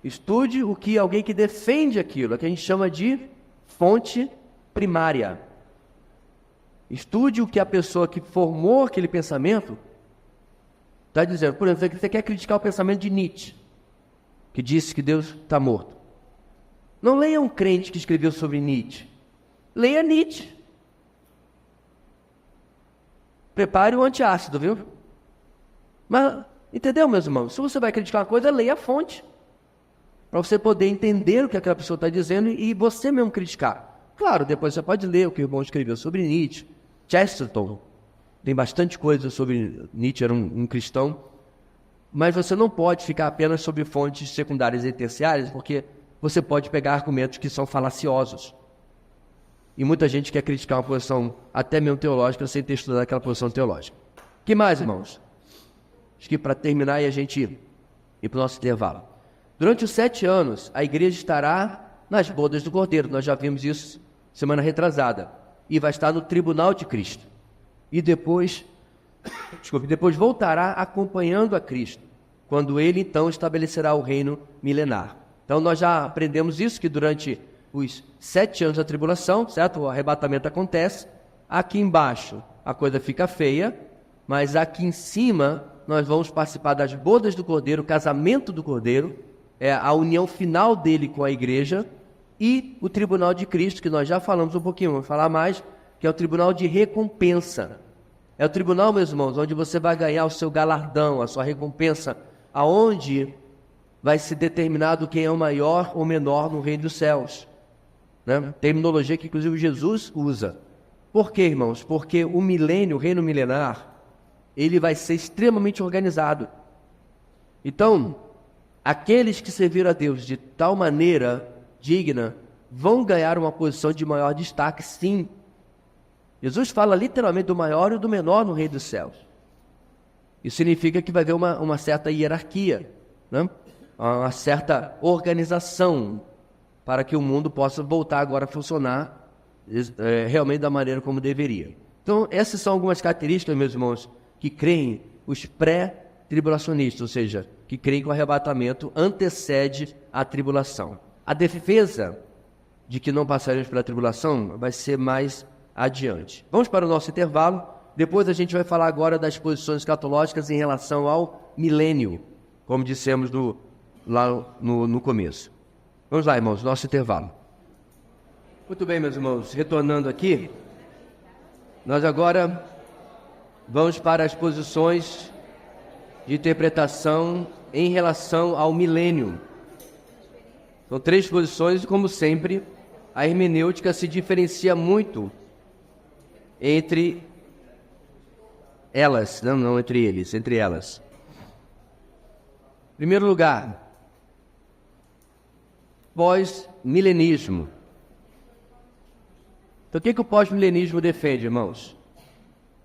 Estude o que alguém que defende aquilo, é que a gente chama de fonte primária. Estude o que a pessoa que formou aquele pensamento está dizendo. Por exemplo, você quer criticar o pensamento de Nietzsche, que disse que Deus está morto. Não leia um crente que escreveu sobre Nietzsche. Leia Nietzsche. Prepare o antiácido, viu? Mas, entendeu, meus irmãos? Se você vai criticar uma coisa, leia a fonte. Para você poder entender o que aquela pessoa está dizendo e você mesmo criticar. Claro, depois você pode ler o que o irmão escreveu sobre Nietzsche. Chesterton tem bastante coisa sobre Nietzsche, era um cristão. Mas você não pode ficar apenas sobre fontes secundárias e terciárias, porque você pode pegar argumentos que são falaciosos. E muita gente quer criticar uma posição até mesmo teológica sem ter estudado aquela posição teológica. O que mais, irmãos? Acho que para terminar e a gente ir para o nosso intervalo. Durante os 7 anos, a igreja estará nas bodas do Cordeiro. Nós já vimos isso semana retrasada. E vai estar no tribunal de Cristo. E depois voltará acompanhando a Cristo, quando ele então estabelecerá o reino milenar. Então nós já aprendemos isso, que durante os 7 anos da tribulação, certo? O arrebatamento acontece. Aqui embaixo a coisa fica feia, mas aqui em cima nós vamos participar das bodas do Cordeiro, o casamento do Cordeiro, é a união final dele com a igreja, e o tribunal de Cristo, que nós já falamos um pouquinho, vamos falar mais, que é o tribunal de recompensa. É o tribunal, meus irmãos, onde você vai ganhar o seu galardão, a sua recompensa, aonde vai ser determinado quem é o maior ou menor no reino dos céus. Né? Terminologia que inclusive Jesus usa. Por quê, irmãos? Porque o milênio, o reino milenar, ele vai ser extremamente organizado. Então, aqueles que serviram a Deus de tal maneira digna vão ganhar uma posição de maior destaque, sim. Jesus fala literalmente do maior e do menor no reino dos céus. Isso significa que vai haver uma certa hierarquia, né? Uma certa organização para que o mundo possa voltar agora a funcionar realmente da maneira como deveria. Então, essas são algumas características, meus irmãos, que creem os pré-tribulacionistas, ou seja, que creem que o arrebatamento antecede a tribulação. A defesa de que não passaremos pela tribulação vai ser mais adiante. Vamos para o nosso intervalo. Depois a gente vai falar agora das posições escatológicas em relação ao milênio, como dissemos lá no começo. Vamos lá, irmãos, nosso intervalo. Muito bem, meus irmãos, retornando aqui, nós agora vamos para as posições de interpretação em relação ao milênio. São 3 posições e, como sempre, a hermenêutica se diferencia muito entre elas, não entre eles, entre elas. Em primeiro lugar, pós-milenismo. Então, o que o pós-milenismo defende, irmãos?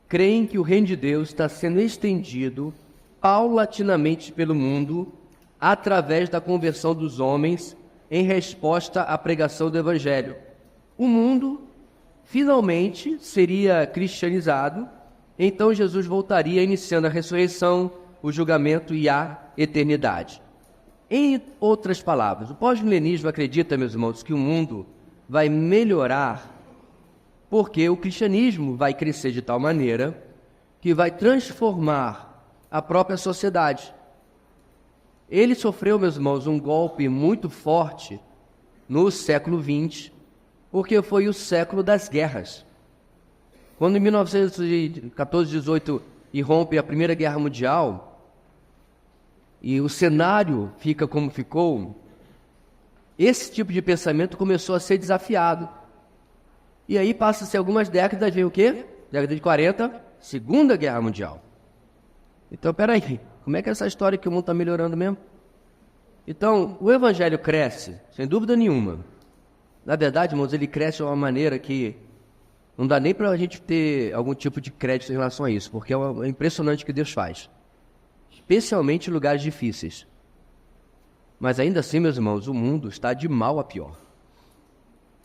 Creem que o reino de Deus está sendo estendido paulatinamente pelo mundo através da conversão dos homens em resposta à pregação do Evangelho. O mundo finalmente seria cristianizado, então Jesus voltaria iniciando a ressurreição, o julgamento e a eternidade. Em outras palavras, o pós-milenismo acredita, meus irmãos, que o mundo vai melhorar porque o cristianismo vai crescer de tal maneira que vai transformar a própria sociedade. Ele sofreu, meus irmãos, um golpe muito forte no século XX, porque foi o século das guerras. Quando em 1914, 18 irrompe a Primeira Guerra Mundial e o cenário fica como ficou, esse tipo de pensamento começou a ser desafiado. E aí passa-se algumas décadas, vem o quê? Década de 40, Segunda Guerra Mundial. Então, peraí, como é que é essa história que o mundo está melhorando mesmo? Então, o Evangelho cresce, sem dúvida nenhuma. Na verdade, irmãos, ele cresce de uma maneira que não dá nem para a gente ter algum tipo de crédito em relação a isso, porque é impressionante o que Deus faz, especialmente em lugares difíceis. Mas ainda assim, meus irmãos, o mundo está de mal a pior.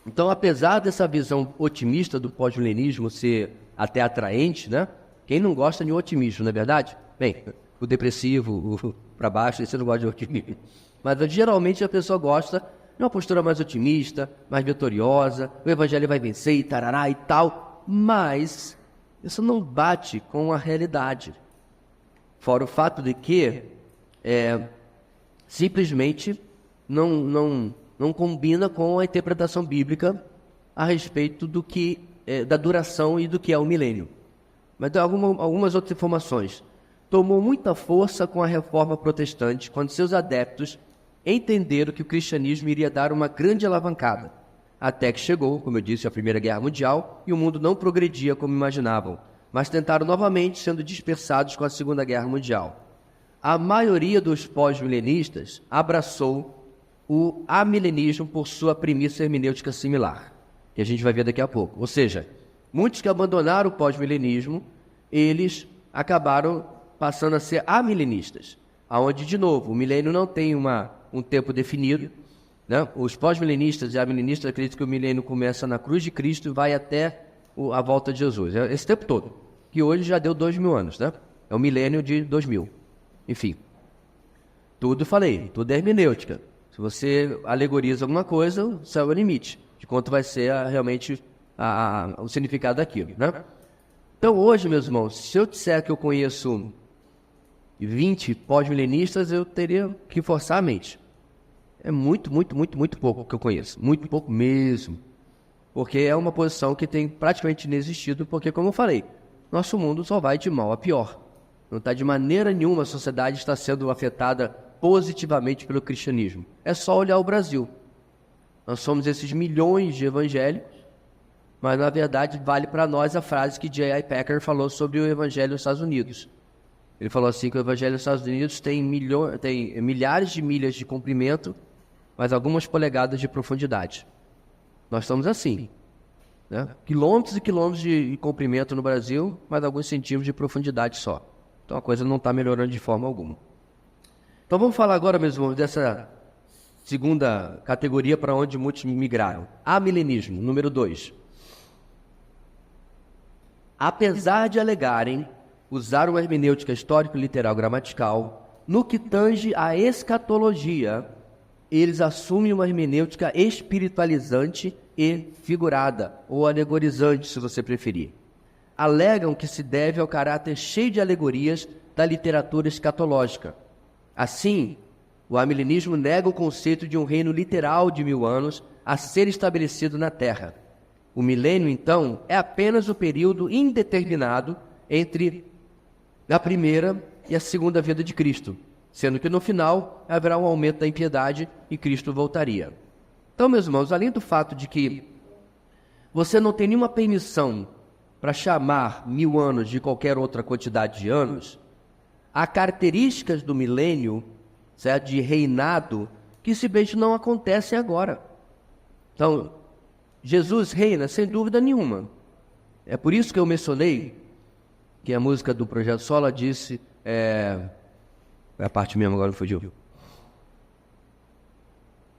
Então, apesar dessa visão otimista do pós-milenismo ser até atraente, né? Quem não gosta de otimismo, não é verdade? Bem, o depressivo, o para baixo, esse não gosta de otimismo. Mas geralmente a pessoa gosta de uma postura mais otimista, mais vitoriosa, o evangelho vai vencer e tarará e tal. Mas isso não bate com a realidade. Fora o fato de que simplesmente não combina com a interpretação bíblica a respeito do que da duração e do que é o milênio. Mas tem algumas outras informações. Tomou muita força com a reforma protestante, quando seus adeptos entenderam que o cristianismo iria dar uma grande alavancada, até que chegou, como eu disse, a Primeira Guerra Mundial, e o mundo não progredia como imaginavam, mas tentaram novamente, sendo dispersados com a Segunda Guerra Mundial. A maioria dos pós-milenistas abraçou o amilenismo por sua premissa hermenêutica similar, que a gente vai ver daqui a pouco. Ou seja, muitos que abandonaram o pós-milenismo, eles acabaram passando a ser amilenistas, aonde, de novo, o milênio não tem um tempo definido, né? Os pós-milenistas e amilenistas acreditam que o milênio começa na cruz de Cristo e vai até a volta de Jesus. É esse tempo todo, que hoje já deu 2000 anos, né? É o milênio de 2000. Enfim, tudo é hermenêutica. Se você alegoriza alguma coisa, o céu é o limite de quanto vai ser realmente o significado daquilo, né? Então hoje, meus irmãos, se eu disser que eu conheço 20 pós-milenistas, eu teria que forçar a mente. É muito pouco que eu conheço. Muito pouco mesmo. Porque é uma posição que tem praticamente inexistido, porque, como eu falei, nosso mundo só vai de mal a pior. Não está de maneira nenhuma a sociedade está sendo afetada positivamente pelo cristianismo. É só olhar o Brasil. Nós somos esses milhões de evangélicos, mas na verdade vale para nós a frase que J.I. Packer falou sobre o evangelho nos Estados Unidos. Ele falou assim que o evangelho nos Estados Unidos tem milhares de milhas de comprimento, mas algumas polegadas de profundidade. Nós estamos assim, né? Quilômetros e quilômetros de comprimento no Brasil, mas alguns centímetros de profundidade só. Então a coisa não está melhorando de forma alguma. Então vamos falar agora, meus irmãos, dessa segunda categoria para onde muitos migraram. Amilenismo, número 2. Apesar de alegarem usar uma hermenêutica histórico-literal gramatical, no que tange à escatologia, eles assumem uma hermenêutica espiritualizante e figurada, ou alegorizante, se você preferir. Alegam que se deve ao caráter cheio de alegorias da literatura escatológica. Assim, o amilenismo nega o conceito de um reino literal de 1000 anos a ser estabelecido na Terra. O milênio, então, é apenas o período indeterminado entre a primeira e a segunda vinda de Cristo, sendo que no final haverá um aumento da impiedade e Cristo voltaria. Então, meus irmãos, além do fato de que você não tem nenhuma permissão para chamar 1000 anos de qualquer outra quantidade de anos, há características do milênio, certo, de reinado, que simplesmente não acontecem agora. Então, Jesus reina sem dúvida nenhuma. É por isso que eu mencionei que a música do Projeto Sola disse, a parte mesmo agora não fugiu.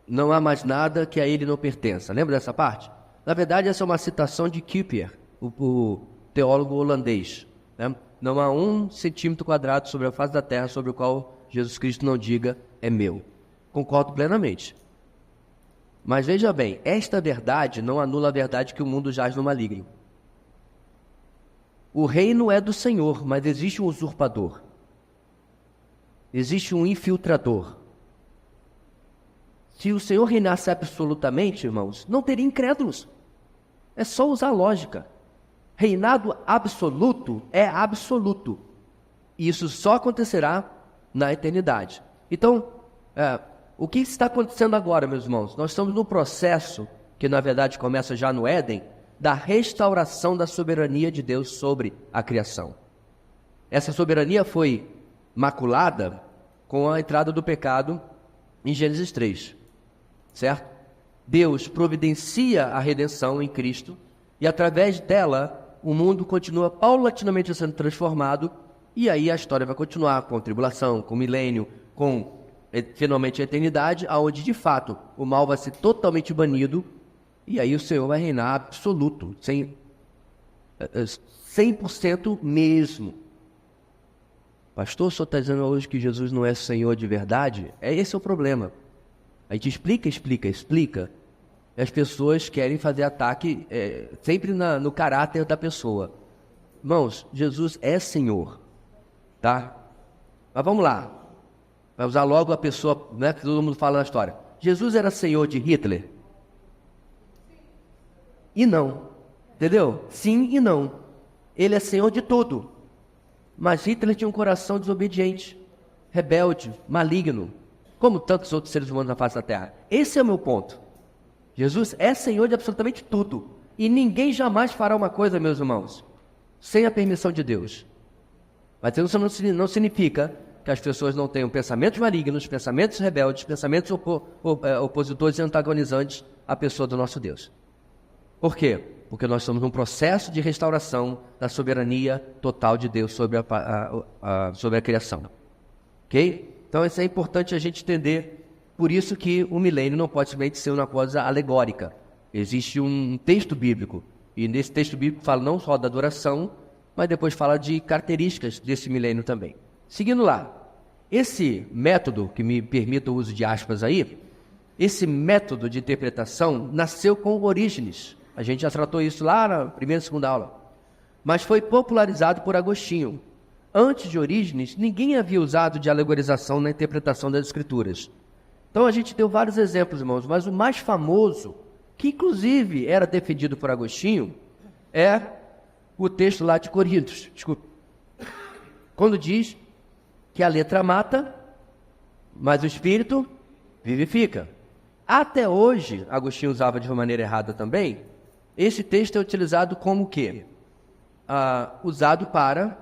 Não há mais nada que a ele não pertença. Lembra dessa parte? Na verdade, essa é uma citação de Kuyper, o teólogo holandês. Né? Não há 1 centímetro quadrado sobre a face da terra sobre o qual Jesus Cristo não diga, é meu. Concordo plenamente. Mas veja bem, esta verdade não anula a verdade que o mundo jaz no maligno. O reino é do Senhor, mas existe um usurpador. Existe um infiltrador. Se o Senhor reinasse absolutamente, irmãos, não teria incrédulos. É só usar a lógica. Reinado absoluto é absoluto. E isso só acontecerá na eternidade. Então, o que está acontecendo agora, meus irmãos? Nós estamos no processo, que na verdade começa já no Éden, da restauração da soberania de Deus sobre a criação. Essa soberania foi maculada com a entrada do pecado em Gênesis 3, certo? Deus providencia a redenção em Cristo e através dela o mundo continua paulatinamente sendo transformado e aí a história vai continuar com tribulação, com milênio, com finalmente a eternidade, aonde de fato o mal vai ser totalmente banido e aí o Senhor vai reinar absoluto, 100% mesmo. Pastor, o senhor está dizendo hoje que Jesus não é Senhor de verdade? Esse é o problema. A gente explica. E as pessoas querem fazer ataque sempre no caráter da pessoa. Irmãos, Jesus é Senhor, tá? Mas vamos lá. Vai usar logo a pessoa, né, que todo mundo fala na história. Jesus era Senhor de Hitler? E não. Entendeu? Sim e não. Ele é Senhor de tudo. Mas Hitler tinha um coração desobediente, rebelde, maligno, como tantos outros seres humanos na face da terra. Esse é o meu ponto. Jesus é Senhor de absolutamente tudo. E ninguém jamais fará uma coisa, meus irmãos, sem a permissão de Deus. Mas isso não significa que as pessoas não tenham pensamentos malignos, pensamentos rebeldes, pensamentos opositores e antagonizantes à pessoa do nosso Deus. Por quê? Porque nós estamos num processo de restauração da soberania total de Deus sobre a criação. Ok? Então isso é importante a gente entender. Por isso que o milênio não pode simplesmente ser uma coisa alegórica. Existe um texto bíblico. E nesse texto bíblico fala não só da adoração, mas depois fala de características desse milênio também. Seguindo lá. Esse método, que me permita o uso de aspas aí, esse método de interpretação nasceu com Orígenes. A gente já tratou isso lá na primeira e segunda aula. Mas foi popularizado por Agostinho. Antes de Orígenes, ninguém havia usado de alegorização na interpretação das Escrituras. Então a gente deu vários exemplos, irmãos, mas o mais famoso, que inclusive era defendido por Agostinho, é o texto lá de Coríntios. Desculpa. Quando diz que a letra mata, mas o Espírito vivifica. Até hoje, Agostinho usava de uma maneira errada também, esse texto é utilizado como o quê? Usado para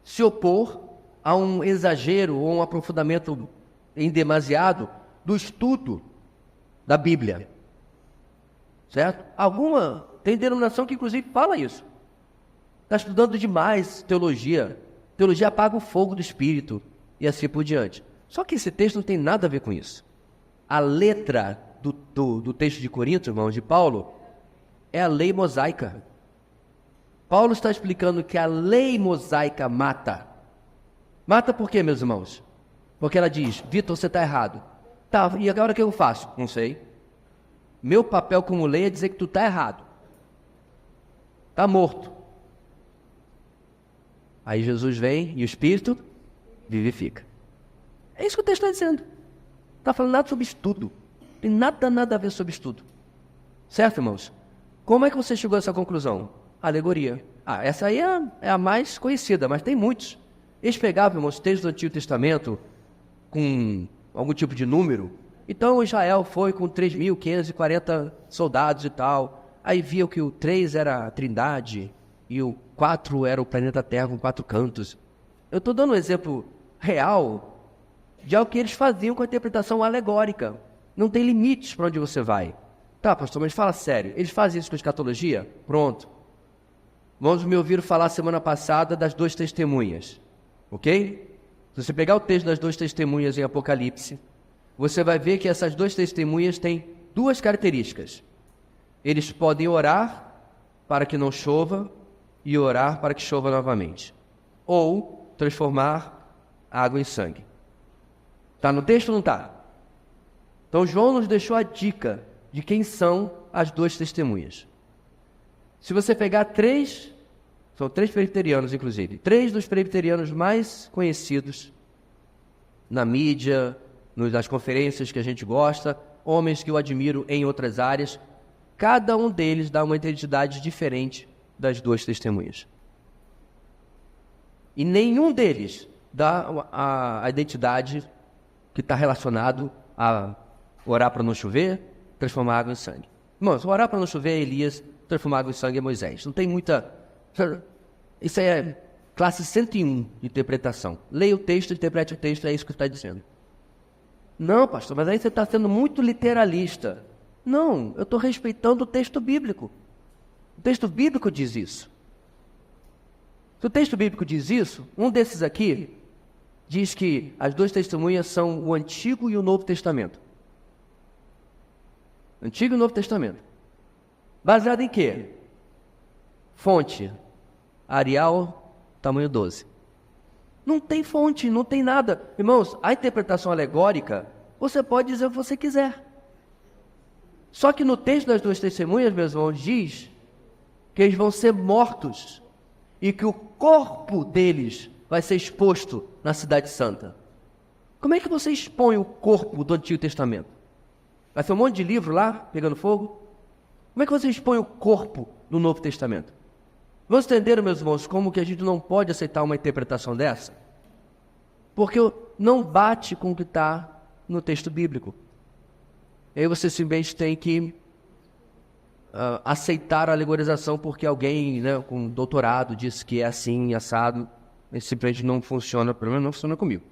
se opor a um exagero ou um aprofundamento em demasiado do estudo da Bíblia. Certo? Tem denominação que inclusive fala isso. Está estudando demais teologia. Teologia apaga o fogo do Espírito e assim por diante. Só que esse texto não tem nada a ver com isso. A letra do texto de Corinto, irmãos, de Paulo, é a lei mosaica. Paulo está explicando que a lei mosaica mata. Mata por quê, meus irmãos? Porque ela diz, Vitor, você está errado. Tá, e agora o que eu faço? Não sei. Meu papel como lei é dizer que tu está errado. Está morto. Aí Jesus vem e o Espírito vivifica. É isso que o texto está dizendo. Não está falando nada sobre estudo. Não tem nada a ver sobre estudo. Certo, irmãos? Como é que você chegou a essa conclusão? Alegoria. Essa aí é a mais conhecida, mas tem muitos. Eles pegavam, irmãos, textos do Antigo Testamento com algum tipo de número. Então Israel foi com 3.540 soldados e tal. Aí viam que o 3 era a Trindade e o 4 era o planeta Terra com 4 cantos. Eu estou dando um exemplo real de algo que eles faziam com a interpretação alegórica. Não tem limites para onde você vai. Tá, pastor, mas fala sério. Eles fazem isso com escatologia? Pronto. Vamos me ouvir falar semana passada das 2 testemunhas. Ok? Se você pegar o texto das 2 testemunhas em Apocalipse, você vai ver que essas 2 testemunhas têm 2 características. Eles podem orar para que não chova e orar para que chova novamente. Ou transformar água em sangue. Está no texto ou não está? Então João nos deixou a dica de quem são as 2 testemunhas. Se você pegar 3, são 3 presbiterianos inclusive, 3 dos presbiterianos mais conhecidos na mídia, nas conferências que a gente gosta, homens que eu admiro em outras áreas, cada um deles dá uma identidade diferente das 2 testemunhas. E nenhum deles dá a identidade que está relacionado a orar para não chover, transformar água em sangue. Irmãos, orar para não chover é Elias, transformar água em sangue é Moisés. Não tem muita... Isso é classe 101 de interpretação. Leia o texto, interprete o texto, é isso que está dizendo. Não, pastor, mas aí você está sendo muito literalista. Não, eu estou respeitando o texto bíblico. O texto bíblico diz isso. Se o texto bíblico diz isso, um desses aqui diz que as 2 testemunhas são o Antigo e o Novo Testamento. Antigo e Novo Testamento. Baseado em quê? Fonte. Arial, tamanho 12. Não tem fonte, não tem nada. Irmãos, a interpretação alegórica, você pode dizer o que você quiser. Só que no texto das 2 testemunhas, meus irmãos, diz que eles vão ser mortos e que o corpo deles vai ser exposto na Cidade Santa. Como é que você expõe o corpo do Antigo Testamento? Vai ser um monte de livro lá, pegando fogo? Como é que você expõe o corpo do Novo Testamento? Vamos entender, meus irmãos, como que a gente não pode aceitar uma interpretação dessa? Porque não bate com o que está no texto bíblico. Aí você simplesmente tem que aceitar a alegorização porque alguém, né, com doutorado disse que é assim, assado. Isso simplesmente não funciona, pelo menos não funciona comigo.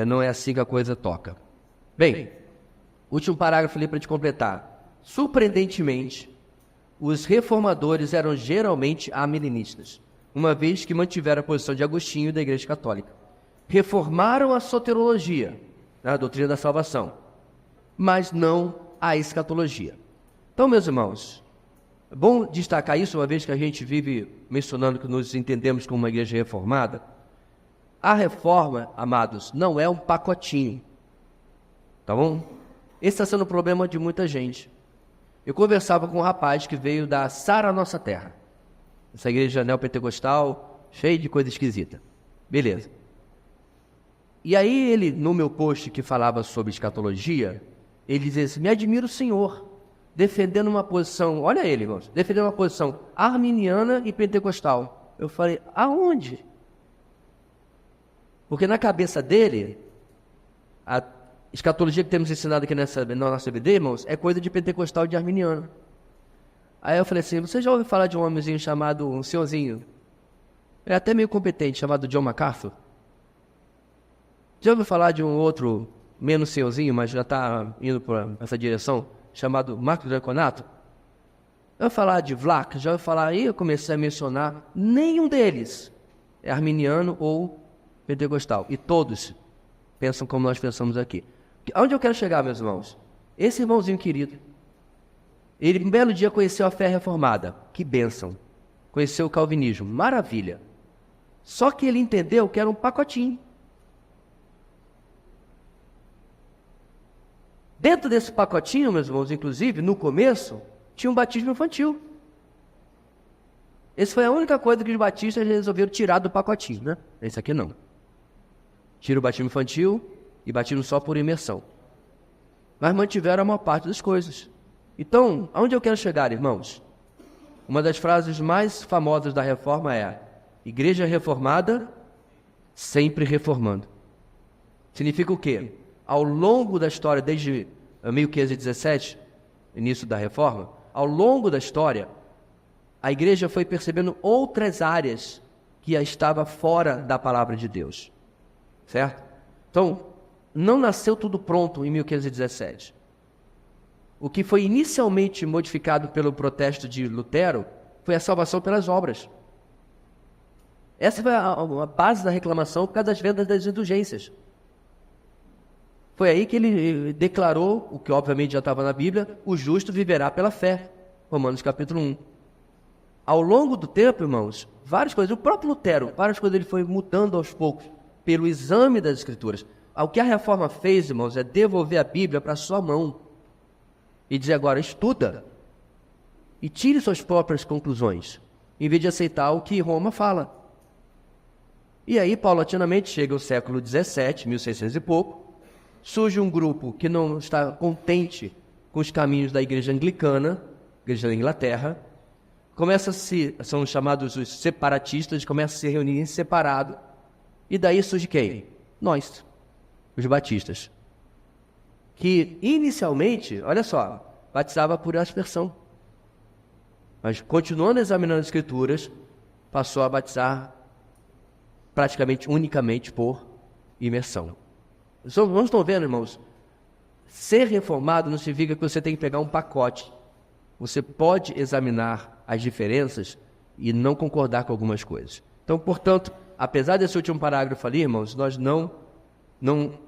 Não é assim que a coisa toca. Bem, último parágrafo ali para te completar. Surpreendentemente, os reformadores eram geralmente amilenistas, uma vez que mantiveram a posição de Agostinho da Igreja Católica. Reformaram a soteriologia, a doutrina da salvação, mas não a escatologia. Então, meus irmãos, é bom destacar isso, uma vez que a gente vive mencionando que nos entendemos como uma igreja reformada. A reforma, amados, não é um pacotinho, tá bom? Esse está sendo o problema de muita gente. Eu conversava com um rapaz que veio da Sara Nossa Terra, essa igreja neopentecostal, cheia de coisa esquisita. Beleza. E aí ele, no meu post que falava sobre escatologia, ele dizia assim: me admira o senhor, defendendo uma posição, olha ele, irmãos, defendendo uma posição arminiana e pentecostal. Eu falei, aonde? Porque na cabeça dele, a escatologia que temos ensinado aqui na nossa EBD, irmãos, é coisa de pentecostal e de arminiano. Aí eu falei assim, você já ouviu falar de um homenzinho chamado, um senhorzinho, é até meio competente, chamado John MacArthur? Já ouviu falar de um outro, menos senhorzinho, mas já está indo para essa direção, chamado Marcos Draconato? Eu ouvi falar de Vlach, já ouvi falar, aí eu comecei a mencionar, nenhum deles é arminiano ou pentecostal, e todos pensam como nós pensamos aqui. Aonde eu quero chegar, meus irmãos? Esse irmãozinho querido, ele um belo dia conheceu a fé reformada, que bênção, conheceu o calvinismo, maravilha, só que ele entendeu que era um pacotinho. Dentro desse pacotinho, meus irmãos, inclusive, no começo, tinha um batismo infantil. Essa foi a única coisa que os batistas resolveram tirar do pacotinho, né? Esse aqui não. Tira o batismo infantil e batismo só por imersão. Mas mantiveram a maior parte das coisas. Então, aonde eu quero chegar, irmãos? Uma das frases mais famosas da Reforma é: Igreja reformada, sempre reformando. Significa o quê? Ao longo da história, desde 1517, início da Reforma, ao longo da história, a igreja foi percebendo outras áreas que estava fora da palavra de Deus. Certo? Então, não nasceu tudo pronto em 1517. O que foi inicialmente modificado pelo protesto de Lutero foi a salvação pelas obras. Essa foi a base da reclamação por causa das vendas das indulgências. Foi aí que ele declarou, o que obviamente já estava na Bíblia, o justo viverá pela fé. Romanos capítulo 1. Ao longo do tempo, irmãos, várias coisas, o próprio Lutero, várias coisas ele foi mudando aos poucos, pelo exame das Escrituras. O que a Reforma fez, irmãos, é devolver a Bíblia para a sua mão e dizer agora, estuda e tire suas próprias conclusões, em vez de aceitar o que Roma fala. E aí, paulatinamente, chega o século XVII, 1600 e pouco, surge um grupo que não está contente com os caminhos da Igreja Anglicana, Igreja da Inglaterra, são chamados os separatistas, começam a se reunir em separado, e daí surge quem? Nós, os batistas, que inicialmente, olha só, batizava por aspersão, mas continuando examinando as Escrituras, passou a batizar praticamente unicamente por imersão. Os irmãos estão vendo, irmãos? Ser reformado não significa que você tem que pegar um pacote. Você pode examinar as diferenças e não concordar com algumas coisas. Então, portanto, apesar desse último parágrafo ali, irmãos, nós não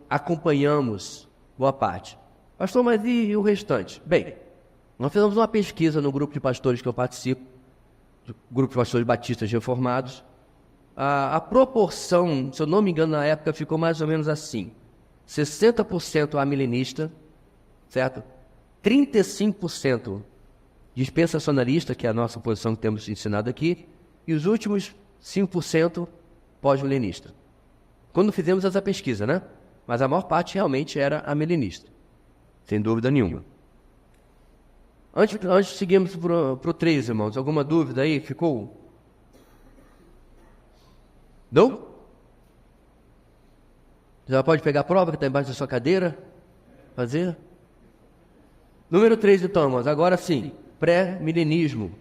acompanhamos boa parte. Pastor, mas e o restante? Bem, nós fizemos uma pesquisa no grupo de pastores que eu participo, do grupo de pastores batistas reformados. A proporção, se eu não me engano, na época ficou mais ou menos assim: 60% amilenista, certo? 35% dispensacionalista, que é a nossa posição que temos ensinado aqui, e os últimos 5% pós-milenista. Quando fizemos essa pesquisa, né? Mas a maior parte realmente era amilenista, sem dúvida nenhuma. Antes de seguirmos para o 3, irmãos, alguma dúvida aí? Ficou? Não? Já pode pegar a prova que está embaixo da sua cadeira? Fazer? Número 3, então, irmãos, agora sim, pré-milenismo.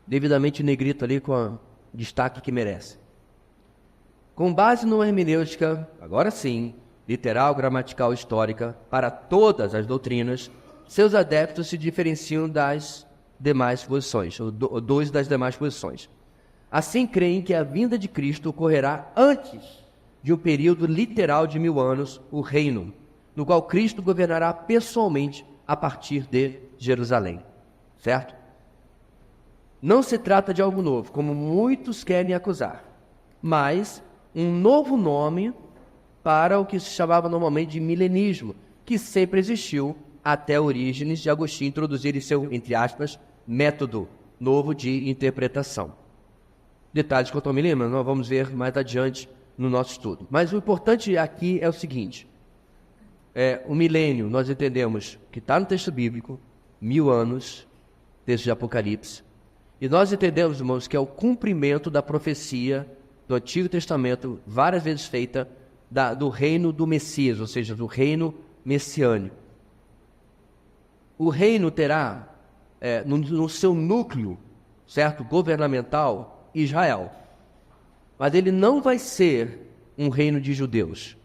Devidamente negrito ali com o destaque que merece. Com base numa hermenêutica, agora sim, literal, gramatical, histórica, para todas as doutrinas, seus adeptos se diferenciam das demais posições, ou dois das demais posições. Assim, creem que a vinda de Cristo ocorrerá antes de um período literal de 1000 anos, o reino, no qual Cristo governará pessoalmente a partir de Jerusalém. Certo? Não se trata de algo novo, como muitos querem acusar, mas um novo nome para o que se chamava normalmente de milenismo, que sempre existiu até Orígenes de Agostinho introduzir em seu, entre aspas, método novo de interpretação. Detalhes quanto ao milênio, nós vamos ver mais adiante no nosso estudo. Mas o importante aqui é o seguinte: o milênio, nós entendemos que está no texto bíblico, 1000 anos, texto de Apocalipse, e nós entendemos, irmãos, que é o cumprimento da profecia do Antigo Testamento, várias vezes feita, do reino do Messias, ou seja, do reino messiânico. O reino terá no seu núcleo, certo, governamental, Israel. Mas ele não vai ser um reino de judeus.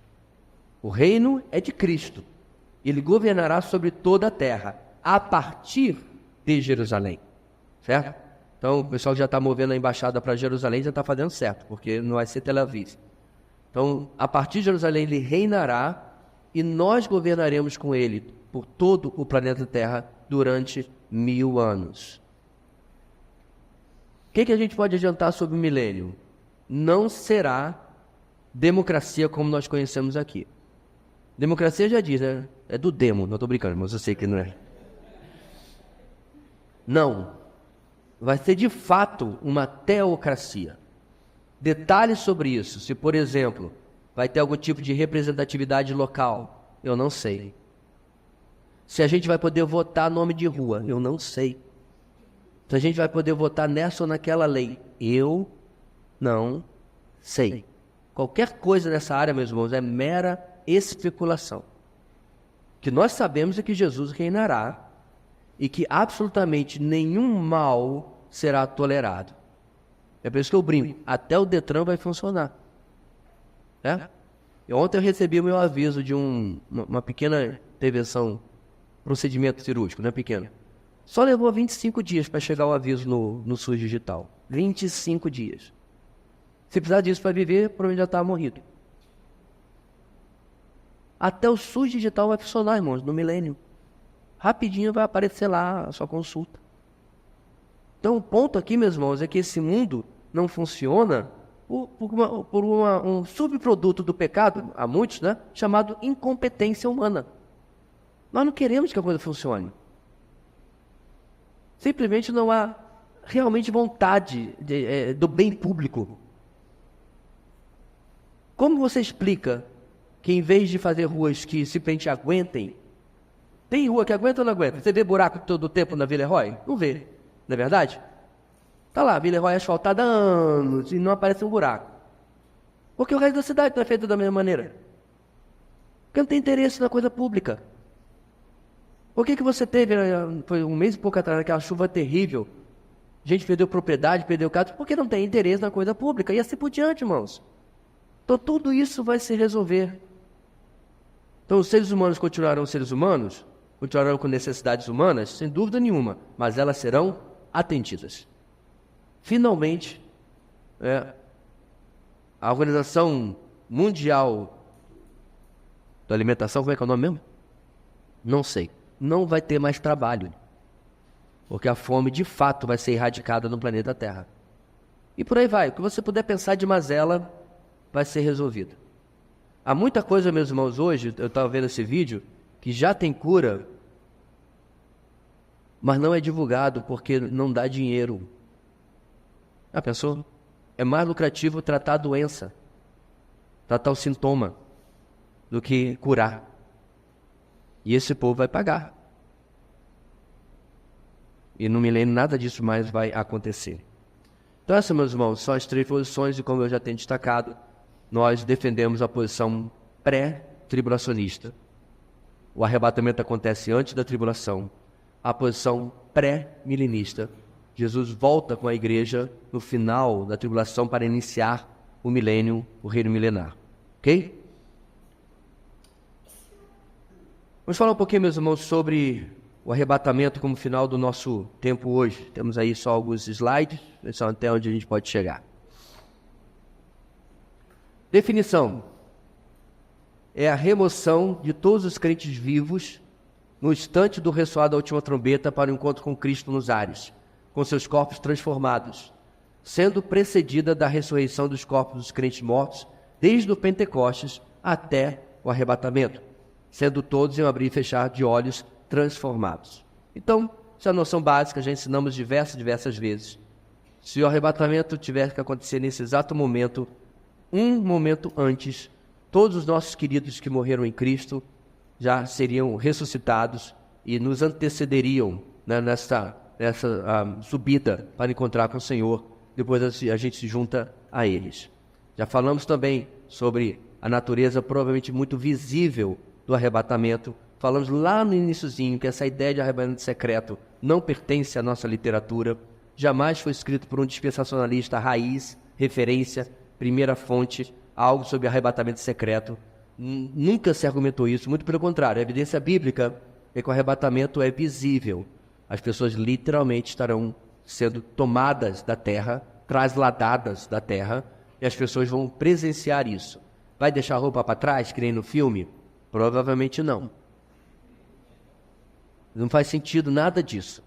O reino é de Cristo. Ele governará sobre toda a terra, a partir de Jerusalém. Certo? Então, o pessoal que já está movendo a embaixada para Jerusalém já está fazendo certo, porque não vai ser Tel Aviv. Então, a partir de Jerusalém, ele reinará e nós governaremos com ele por todo o planeta Terra durante 1000 anos. O que a gente pode adiantar sobre o milênio? Não será democracia como nós conhecemos aqui. Democracia já diz, né? É do demo, não estou brincando, mas eu sei que não é. Não. Vai ser de fato uma teocracia. Detalhes sobre isso. Se, por exemplo, vai ter algum tipo de representatividade local, eu não sei. Se a gente vai poder votar nome de rua, eu não sei. Se a gente vai poder votar nessa ou naquela lei, eu não sei. Qualquer coisa nessa área, meus irmãos, é mera especulação. O que nós sabemos é que Jesus reinará e que absolutamente nenhum mal será tolerado. É por isso que eu brinco, até o Detran vai funcionar. Ontem eu recebi o meu aviso de uma pequena intervenção, procedimento cirúrgico, não é pequeno. Só levou 25 dias para chegar o aviso no SUS digital. 25 dias. Se precisar disso para viver, provavelmente já estava morrido. Até o SUS digital vai funcionar, irmãos, no milênio. Rapidinho vai aparecer lá a sua consulta. Então o ponto aqui, meus irmãos, é que esse mundo não funciona por um subproduto do pecado, há muitos, né? Chamado incompetência humana. Nós não queremos que a coisa funcione. Simplesmente não há realmente vontade do bem público. Como você explica que em vez de fazer ruas que simplesmente aguentem, tem rua que aguenta ou não aguenta? Você vê buraco todo o tempo na Villeroy? Não vê, não é verdade? Está lá, Villeroy asfaltada há anos e não aparece um buraco. Porque o resto da cidade não é feito da mesma maneira. Porque não tem interesse na coisa pública. Por que você teve, foi um mês e pouco atrás, aquela chuva terrível, gente perdeu propriedade, perdeu casa, porque não tem interesse na coisa pública, e assim por diante, irmãos. Então tudo isso vai se resolver. Então os seres humanos continuarão seres humanos, continuarão com necessidades humanas, sem dúvida nenhuma, mas elas serão atendidas. Finalmente, a Organização Mundial da Alimentação, como é que é o nome mesmo? Não sei. Não vai ter mais trabalho, porque a fome de fato vai ser erradicada no planeta Terra. E por aí vai, o que você puder pensar de mazela vai ser resolvido. Há muita coisa, meus irmãos, hoje, eu estava vendo esse vídeo, que já tem cura, mas não é divulgado porque não dá dinheiro. Já pensou? É mais lucrativo tratar a doença, tratar o sintoma, do que curar. E esse povo vai pagar. E no milênio nada disso mais vai acontecer. Então essas, meus irmãos, são as três posições e como eu já tenho destacado, nós defendemos a posição pré-tribulacionista. O arrebatamento acontece antes da tribulação. A posição pré-milenista. Jesus volta com a igreja no final da tribulação para iniciar o milênio, o reino milenar. Ok? Vamos falar um pouquinho, meus irmãos, sobre o arrebatamento como final do nosso tempo hoje. Temos aí só alguns slides, só até onde a gente pode chegar. Definição. É a remoção de todos os crentes vivos no instante do ressoar da última trombeta para o encontro com Cristo nos ares, com seus corpos transformados, sendo precedida da ressurreição dos corpos dos crentes mortos, desde o Pentecostes até o arrebatamento, sendo todos em um abrir e fechar de olhos transformados. Então, essa é a noção básica, já ensinamos diversas vezes. Se o arrebatamento tivesse que acontecer nesse exato momento, um momento antes, todos os nossos queridos que morreram em Cristo já seriam ressuscitados e nos antecederiam, né, nessa subida para encontrar com o Senhor. Depois a gente se junta a eles. Já falamos também sobre a natureza provavelmente muito visível do arrebatamento. Falamos lá no iniciozinho que essa ideia de arrebatamento secreto não pertence à nossa literatura, jamais foi escrito por um dispensacionalista raiz, referência, primeira fonte, algo sobre arrebatamento secreto. Nunca se argumentou isso, muito pelo contrário, a evidência bíblica é que o arrebatamento é visível. As pessoas literalmente estarão sendo tomadas da terra, trasladadas da terra, e as pessoas vão presenciar isso. Vai deixar a roupa para trás, que nem no filme? Provavelmente não. Não faz sentido nada disso.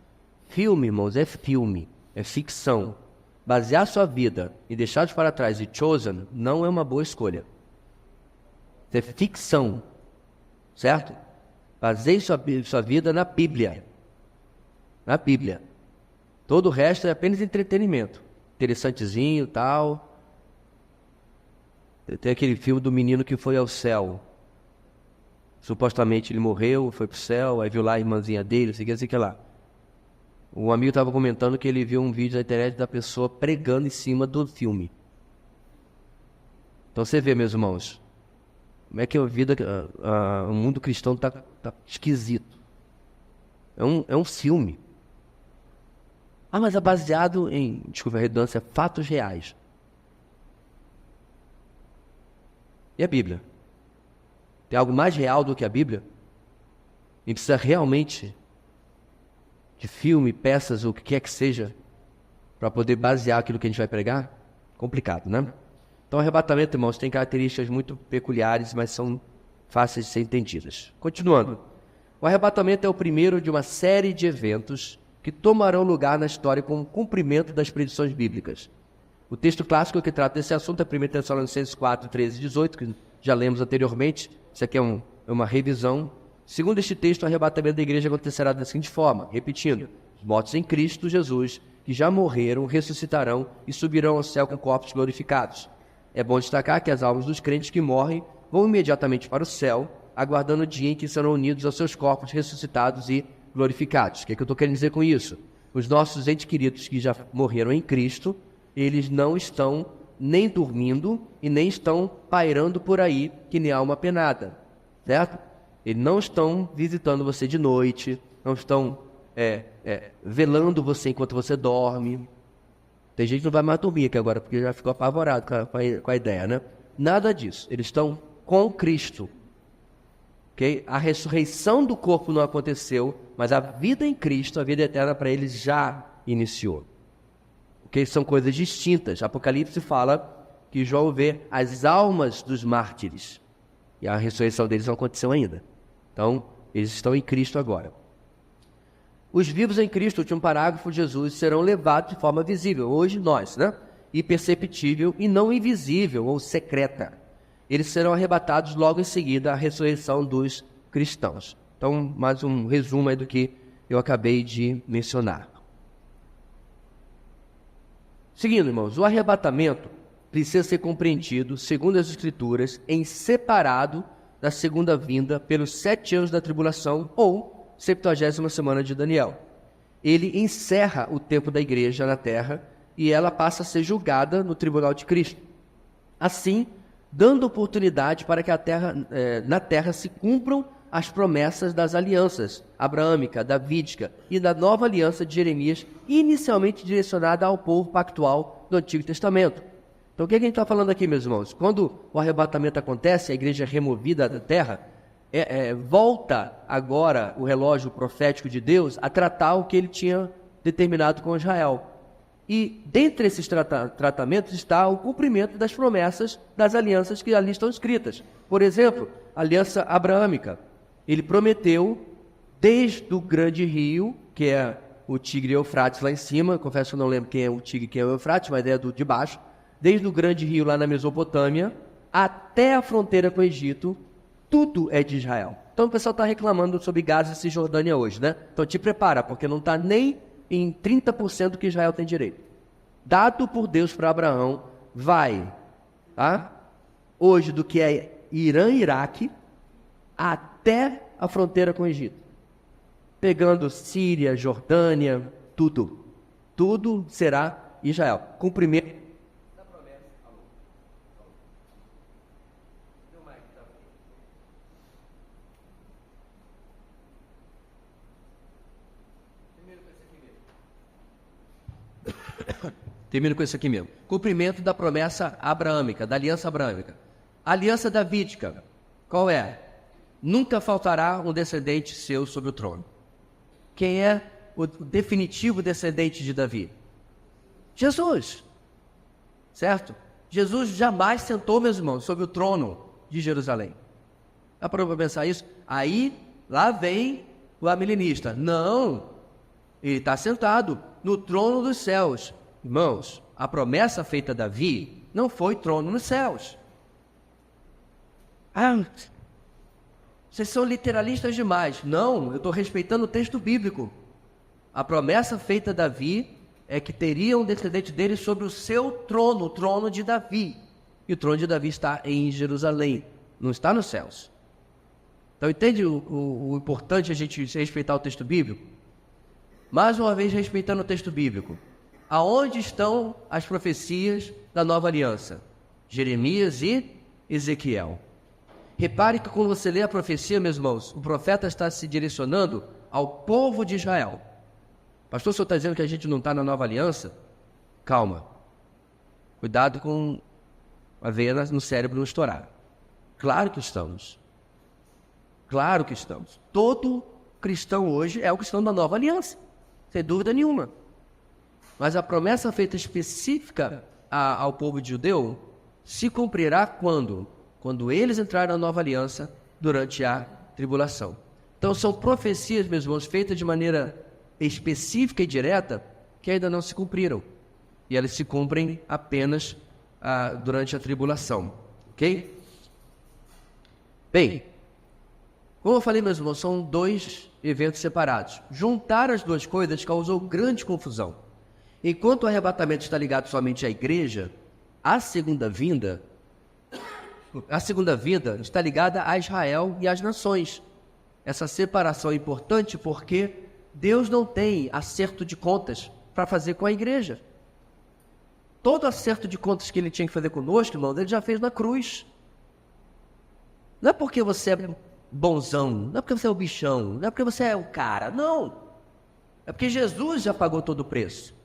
Filme, irmãos, é filme, é ficção. basear sua vida e deixar de para trás e Chosen não é uma boa escolha. Isso é ficção, certo? Baseie sua vida na Bíblia. Na Bíblia. Todo o resto é apenas entretenimento. Interessantezinho, tal. Tem aquele filme do menino que foi ao céu. Supostamente ele morreu, foi pro céu, aí viu lá a irmãzinha dele, sei que lá. Um amigo estava comentando que ele viu um vídeo na internet da pessoa pregando em cima do filme. Então você vê, meus irmãos, como é que a vida, o mundo cristão tá esquisito. É um filme. Mas é baseado em, desculpa a redundância, fatos reais. E a Bíblia? Tem algo mais real do que a Bíblia? E precisa realmente de filme, peças, ou o que quer que seja, para poder basear aquilo que a gente vai pregar? Complicado, né? Então, o arrebatamento, irmãos, tem características muito peculiares, mas são fáceis de ser entendidas. Continuando. O arrebatamento é o primeiro de uma série de eventos que tomarão lugar na história com o cumprimento das predições bíblicas. O texto clássico que trata desse assunto é 1 Tessalonicenses 4, 13 e 18, que já lemos anteriormente. Isso aqui é uma revisão. Segundo este texto, o arrebatamento da igreja acontecerá da seguinte forma, repetindo: os mortos em Cristo Jesus, que já morreram, ressuscitarão e subirão ao céu com corpos glorificados. É bom destacar que as almas dos crentes que morrem vão imediatamente para o céu, aguardando o dia em que serão unidos aos seus corpos ressuscitados e glorificados. O que é que eu estou querendo dizer com isso? Os nossos entes queridos que já morreram em Cristo, eles não estão nem dormindo e nem estão pairando por aí que nem alma penada, certo? Eles não estão visitando você de noite, não estão velando você enquanto você dorme. Tem gente que não vai mais dormir aqui agora, porque já ficou apavorado com a ideia, né? Nada disso. Eles estão com Cristo. Okay? A ressurreição do corpo não aconteceu, mas a vida em Cristo, a vida eterna para eles já iniciou. Okay? São coisas distintas. Apocalipse fala que João vê as almas dos mártires. E a ressurreição deles não aconteceu ainda. Então, eles estão em Cristo agora. Os vivos em Cristo, último parágrafo, Jesus, serão levados de forma visível. Hoje nós, né? Imperceptível e não invisível ou secreta. Eles serão arrebatados logo em seguida à ressurreição dos cristãos. Então, mais um resumo aí do que eu acabei de mencionar. Seguindo, irmãos, o arrebatamento precisa ser compreendido, segundo as Escrituras, em separado da segunda vinda pelos 7 anos da tribulação ou 70ª semana de Daniel. Ele encerra o tempo da igreja na terra e ela passa a ser julgada no tribunal de Cristo. Assim, dando oportunidade para que na terra se cumpram as promessas das alianças abraâmica, davídica e da nova aliança de Jeremias, inicialmente direcionada ao povo pactual do Antigo Testamento. Então, o que a gente está falando aqui, meus irmãos? Quando o arrebatamento acontece, a igreja é removida da terra, volta agora o relógio profético de Deus a tratar o que ele tinha determinado com Israel. E dentre esses tratamentos está o cumprimento das promessas das alianças que ali estão escritas. Por exemplo, a aliança abraâmica. Ele prometeu, desde o grande rio, que é o Tigre e Eufrates lá em cima, confesso que eu não lembro quem é o Tigre e quem é o Eufrates, mas é do de baixo, desde o grande rio lá na Mesopotâmia, até a fronteira com o Egito, tudo é de Israel. Então o pessoal está reclamando sobre Gaza e Cisjordânia hoje, né? Então te prepara, porque não está nem em 30% do que Israel tem direito. Dado por Deus para Abraão, vai, hoje do que é Irã e Iraque, até a fronteira com o Egito. Pegando Síria, Jordânia, tudo. Tudo será Israel. Cumprimento da promessa. Termino com isso aqui mesmo. Cumprimento da promessa abraâmica, da aliança abraâmica. A aliança davídica, qual é? Nunca faltará um descendente seu sobre o trono. Quem é o definitivo descendente de Davi? Jesus. Certo? Jesus jamais sentou, meus irmãos, sobre o trono de Jerusalém. Dá para pensar isso? Aí, lá vem o amilenista. Não, ele está sentado no trono dos céus. Irmãos, a promessa feita a Davi não foi trono nos céus. Ah, vocês são literalistas demais. Não, eu estou respeitando o texto bíblico. A promessa feita a Davi é que teria um descendente dele sobre o seu trono, o trono de Davi. E o trono de Davi está em Jerusalém, não está nos céus. Então entende o importante a gente respeitar o texto bíblico? Mais uma vez respeitando o texto bíblico. Aonde estão as profecias da nova aliança? Jeremias e Ezequiel. Repare que quando você lê a profecia, meus irmãos, o profeta está se direcionando ao povo de Israel. Pastor, o senhor está dizendo que a gente não está na nova aliança? Calma. Cuidado com a veia no cérebro não estourar. Claro que estamos. Claro que estamos. Todo cristão hoje é o cristão da nova aliança. Sem dúvida nenhuma. Mas a promessa feita específica ao povo judeu se cumprirá quando? Quando eles entrarem na nova aliança durante a tribulação. Então são profecias, meus irmãos, feitas de maneira específica e direta que ainda não se cumpriram. E elas se cumprem apenas durante a tribulação. Ok? Bem, como eu falei, meus irmãos, são dois eventos separados. Juntar as duas coisas causou grande confusão. Enquanto o arrebatamento está ligado somente à igreja, a segunda vinda está ligada a Israel e às nações. Essa separação é importante porque Deus não tem acerto de contas para fazer com a igreja. Todo acerto de contas que ele tinha que fazer conosco, irmão, ele já fez na cruz. Não é porque você é bonzão, não é porque você é o bichão, não é porque você é o cara, não. É porque Jesus já pagou todo o preço.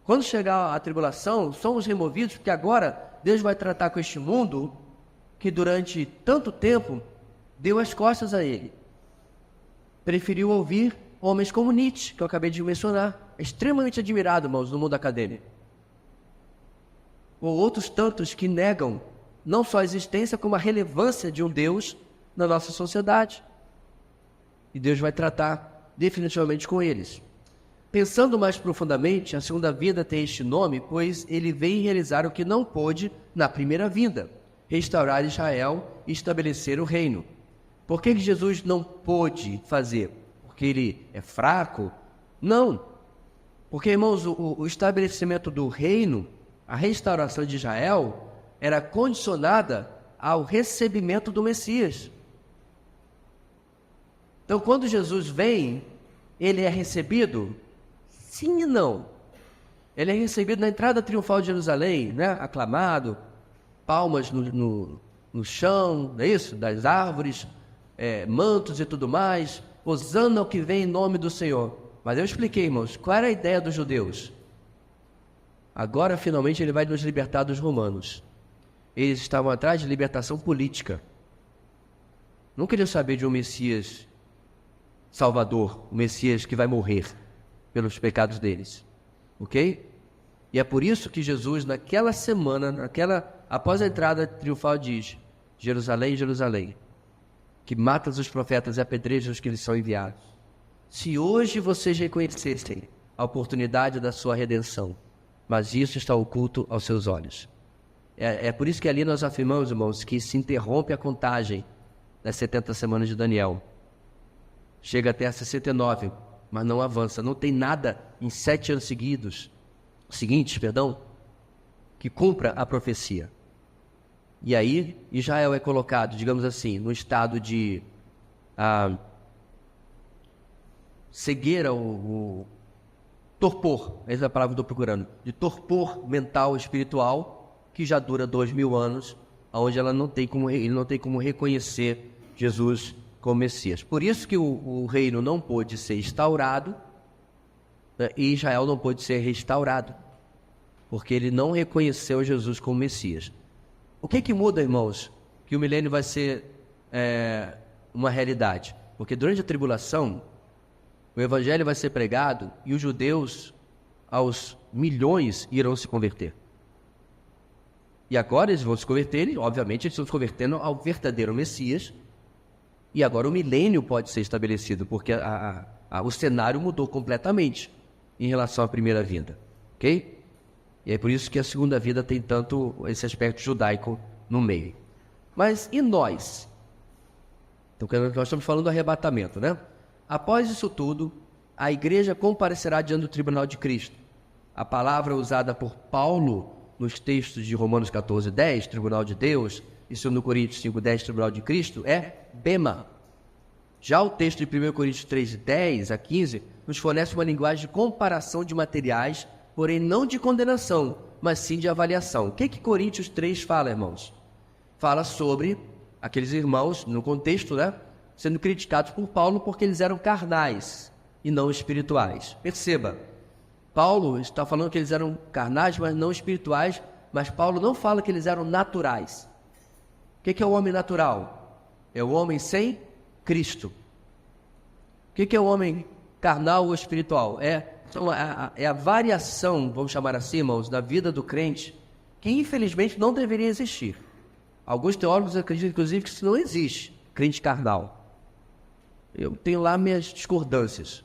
Quando chegar a tribulação, somos removidos, porque agora Deus vai tratar com este mundo que durante tanto tempo deu as costas a ele. Preferiu ouvir homens como Nietzsche, que eu acabei de mencionar. É extremamente admirado, irmãos, no mundo acadêmico. Ou outros tantos que negam não só a existência, como a relevância de um Deus na nossa sociedade. E Deus vai tratar definitivamente com eles. Pensando mais profundamente, a segunda vinda tem este nome, pois ele vem realizar o que não pôde na primeira vinda, restaurar Israel e estabelecer o reino. Por que Jesus não pôde fazer? Porque ele é fraco? Não. Porque, irmãos, o estabelecimento do reino, a restauração de Israel, era condicionada ao recebimento do Messias. Então, quando Jesus vem, ele é recebido? Sim e não. Ele é recebido na entrada triunfal de Jerusalém, né? Aclamado, palmas no chão, não é isso? Das árvores, mantos e tudo mais. Hosana ao que vem em nome do Senhor. Mas eu expliquei, irmãos, qual era a ideia dos judeus? Agora, finalmente, ele vai nos libertar dos romanos. Eles estavam atrás de libertação política. Não queriam saber de um Messias Salvador, o Messias que vai morrer pelos pecados deles. Ok? E é por isso que Jesus, naquela semana, após a entrada triunfal, diz: Jerusalém, Jerusalém, que matas os profetas e apedrejas os que lhes são enviados. Se hoje vocês reconhecessem a oportunidade da sua redenção, mas isso está oculto aos seus olhos. É por isso que ali nós afirmamos, irmãos, que se interrompe a contagem das 70 semanas de Daniel. Chega até a 69, mas não avança. Não tem nada em 7 anos seguintes, que cumpra a profecia. E aí, Israel é colocado, digamos assim, no estado de cegueira, o torpor, essa é a palavra que eu estou procurando, de torpor mental e espiritual, que já dura 2000 anos, onde ele não tem como reconhecer Jesus como Messias. Por isso que o reino não pôde ser instaurado, né, e Israel não pôde ser restaurado, porque ele não reconheceu Jesus como Messias. O que muda, irmãos, que o milênio vai ser uma realidade? Porque durante a tribulação, o evangelho vai ser pregado e os judeus, aos milhões, irão se converter. E agora eles vão se converter, e obviamente eles estão se convertendo ao verdadeiro Messias. E agora o milênio pode ser estabelecido, porque o cenário mudou completamente em relação à primeira vinda. ok? E é por isso que a segunda vida tem tanto esse aspecto judaico no meio. Mas e nós? Então, nós estamos falando do arrebatamento, né? Após isso tudo, a igreja comparecerá diante do tribunal de Cristo. A palavra usada por Paulo nos textos de Romanos 14:10, tribunal de Deus, e 2 Coríntios 5:10, tribunal de Cristo, é bema. Já o texto de 1 Coríntios 3:10 a 15 nos fornece uma linguagem de comparação de materiais, porém não de condenação, mas sim de avaliação. O que Coríntios 3 fala, irmãos? Fala sobre aqueles irmãos, no contexto, né, sendo criticados por Paulo porque eles eram carnais e não espirituais. Perceba, Paulo está falando que eles eram carnais, mas não espirituais, mas Paulo não fala que eles eram naturais. O que é o homem natural? É o homem sem Cristo. O que é o homem carnal ou espiritual? É a variação, vamos chamar assim, irmãos, da vida do crente, que infelizmente não deveria existir. Alguns teólogos acreditam, inclusive, que isso não existe, crente carnal. Eu tenho lá minhas discordâncias.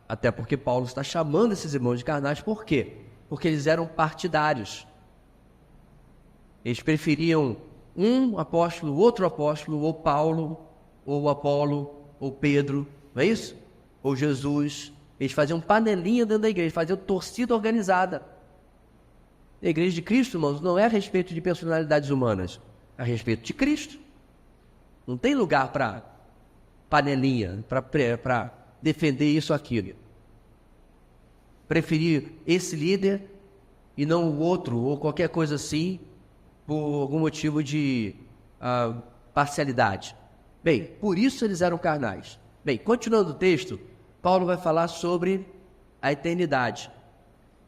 Até porque Paulo está chamando esses irmãos de carnais, por quê? Porque eles eram partidários. Eles preferiam um apóstolo, outro apóstolo, ou Paulo, ou Apolo, ou Pedro, não é isso? Ou Jesus. Eles faziam panelinha dentro da igreja, faziam torcida organizada. A igreja de Cristo, irmãos, não é a respeito de personalidades humanas, é a respeito de Cristo. Não tem lugar para panelinha, para defender isso ou aquilo. Preferir esse líder e não o outro, ou qualquer coisa assim, por algum motivo de parcialidade. Bem, por isso eles eram carnais. Bem, continuando o texto, Paulo vai falar sobre a eternidade.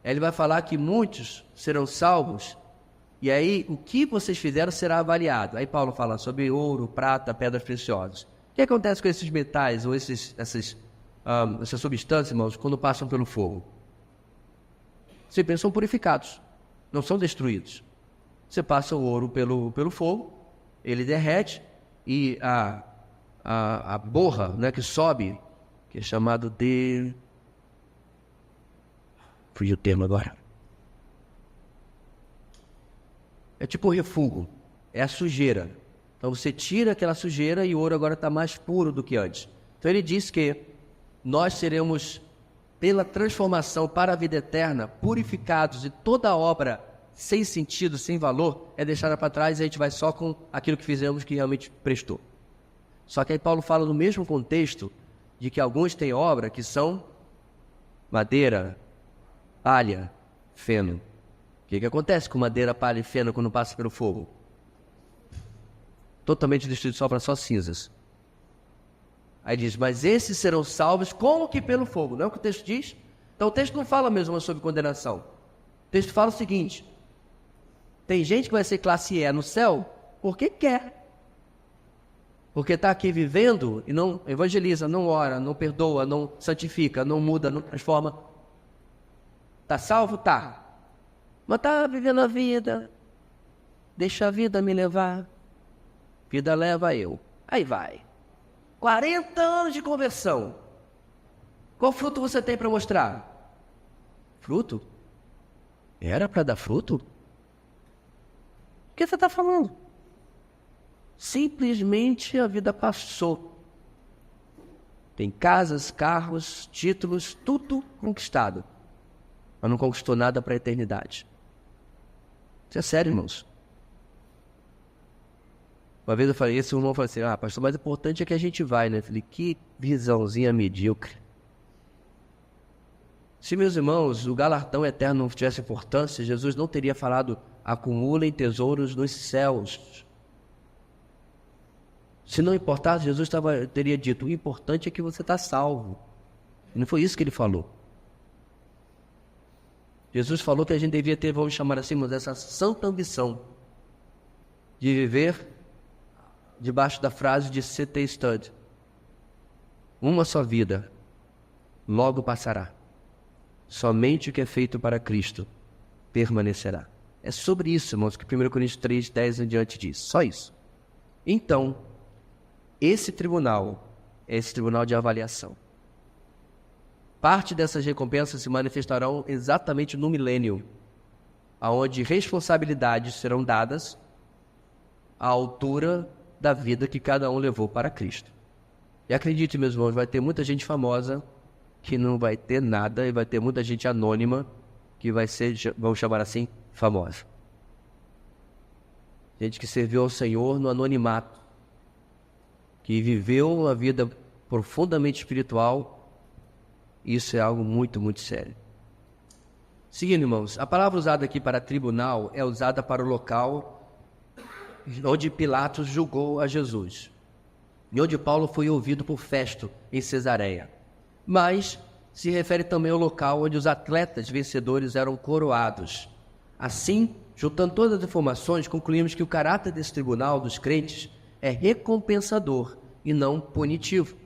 Ele vai falar que muitos serão salvos, e aí o que vocês fizeram será avaliado. Aí Paulo fala sobre ouro, prata, pedras preciosas. O que acontece com esses metais, ou essas substâncias, irmãos, quando passam pelo fogo? Sempre são purificados, não são destruídos. Você passa o ouro pelo fogo, ele derrete, e a borra, né, que sobe, que é chamado de... Fugiu o termo agora. É tipo o refúgio, é a sujeira. Então você tira aquela sujeira e o ouro agora está mais puro do que antes. Então ele diz que nós seremos, pela transformação para a vida eterna, purificados, e toda obra sem sentido, sem valor, é deixada para trás, e a gente vai só com aquilo que fizemos que realmente prestou. Só que aí Paulo fala no mesmo contexto de que alguns têm obra que são madeira, palha, feno. O que acontece com madeira, palha e feno quando passa pelo fogo? Totalmente destruído, sobra só cinzas. Aí diz, mas esses serão salvos como que pelo fogo, não é o que o texto diz? Então o texto não fala mesmo sobre condenação. O texto fala o seguinte: tem gente que vai ser classe E no céu porque quer. Porque está aqui vivendo e não evangeliza, não ora, não perdoa, não santifica, não muda, não transforma. Está salvo? Tá. Mas está vivendo a vida. Deixa a vida me levar. Vida leva eu. Aí vai. 40 anos de conversão. Qual fruto você tem para mostrar? Fruto? Era para dar fruto? O que você está falando? Simplesmente a vida passou. Tem casas, carros, títulos, tudo conquistado. Mas não conquistou nada para a eternidade. Isso é sério, irmãos. Uma vez eu falei, esse irmão falou assim, pastor, mas o importante é que a gente vai, né? Eu falei, que visãozinha medíocre. Se, meus irmãos, o galardão eterno não tivesse importância, Jesus não teria falado, acumulem tesouros nos céus. Se não importasse, Jesus teria dito, o importante é que você está salvo. E não foi isso que ele falou. Jesus falou que a gente devia ter, vamos chamar assim, mas essa santa ambição de viver debaixo da frase de C.T. Studd. Uma só vida, logo passará. Somente o que é feito para Cristo permanecerá. É sobre isso, irmãos, que 1 Coríntios 3, 10 em diante diz. Só isso. Então, esse tribunal é esse tribunal de avaliação. parte dessas recompensas se manifestarão exatamente no milênio, onde responsabilidades serão dadas à altura da vida que cada um levou para Cristo. E acredite, meus irmãos, vai ter muita gente famosa que não vai ter nada, e vai ter muita gente anônima que vai ser, vamos chamar assim, famosa. Gente que serviu ao Senhor no anonimato, que viveu uma vida profundamente espiritual. Isso é algo muito, muito sério. Seguindo, irmãos, a palavra usada aqui para tribunal é usada para o local onde Pilatos julgou a Jesus, e onde Paulo foi ouvido por Festo, em Cesareia. Mas se refere também ao local onde os atletas vencedores eram coroados. Assim, juntando todas as informações, concluímos que o caráter desse tribunal dos crentes é recompensador e não punitivo,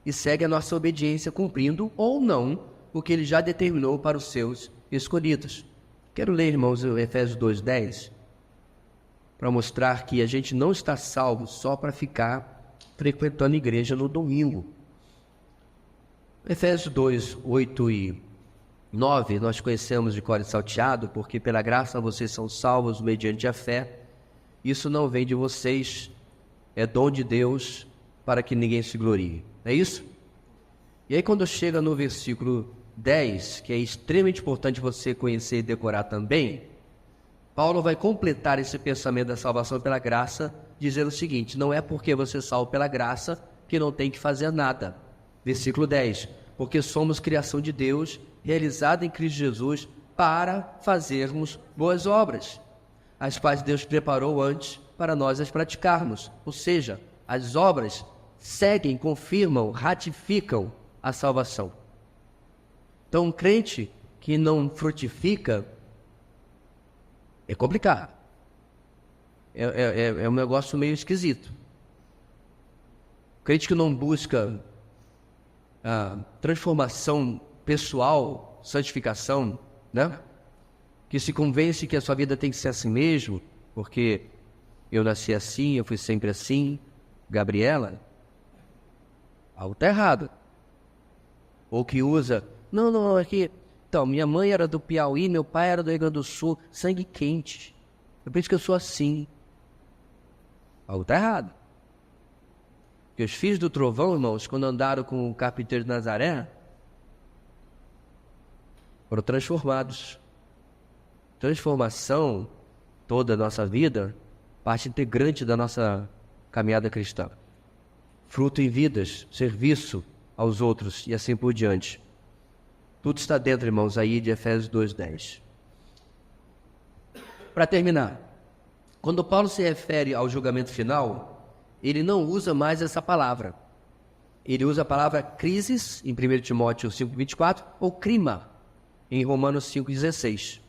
e segue a nossa obediência cumprindo ou não o que ele já determinou para os seus escolhidos. Quero ler, irmãos, o Efésios 2:10, para mostrar que a gente não está salvo só para ficar frequentando a igreja no domingo. Efésios 2, 8 e 9, nós conhecemos de cor e salteado, porque pela graça vocês são salvos mediante a fé. Isso não vem de vocês, é dom de Deus, para que ninguém se glorie. É isso? E aí quando chega no versículo 10, que é extremamente importante você conhecer e decorar também, Paulo vai completar esse pensamento da salvação pela graça, dizendo o seguinte: não é porque você é salvo pela graça que não tem que fazer nada. Versículo 10, porque somos criação de Deus, realizada em Cristo Jesus, para fazermos boas obras, as quais Deus preparou antes para nós as praticarmos. Ou seja, as obras seguem, confirmam, ratificam a salvação. Então, um crente que não frutifica é complicado. É um negócio meio esquisito. Crente que não busca a transformação pessoal, santificação, né? Que se convence que a sua vida tem que ser assim mesmo, porque eu nasci assim, eu fui sempre assim, Gabriela, algo está errado. Ou que usa, não, aqui, então, minha mãe era do Piauí, meu pai era do Rio Grande do Sul, sangue quente, é por isso que eu sou assim. Algo está errado. Porque os filhos do trovão, irmãos, quando andaram com o carpinteiro de Nazaré, foram transformados. Transformação, toda a nossa vida, parte integrante da nossa caminhada cristã. Fruto em vidas, serviço aos outros e assim por diante. Tudo está dentro, irmãos, aí de Efésios 2:10. Para terminar, quando Paulo se refere ao julgamento final, ele não usa mais essa palavra. Ele usa a palavra crisis, em 1 Timóteo 5:24, ou crima, em Romanos 5:16.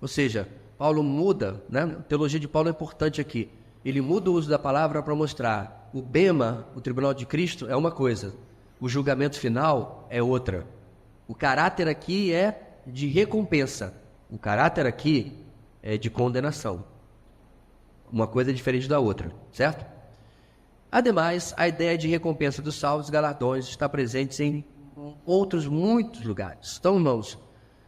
Ou seja, Paulo muda, né? A teologia de Paulo é importante aqui. Ele muda o uso da palavra para mostrar o bema, o tribunal de Cristo, é uma coisa, o julgamento final é outra. O caráter aqui é de recompensa, o caráter aqui é de condenação. Uma coisa é diferente da outra, certo? Ademais, a ideia de recompensa dos salvos e galardões está presente em outros muitos lugares. Então, irmãos,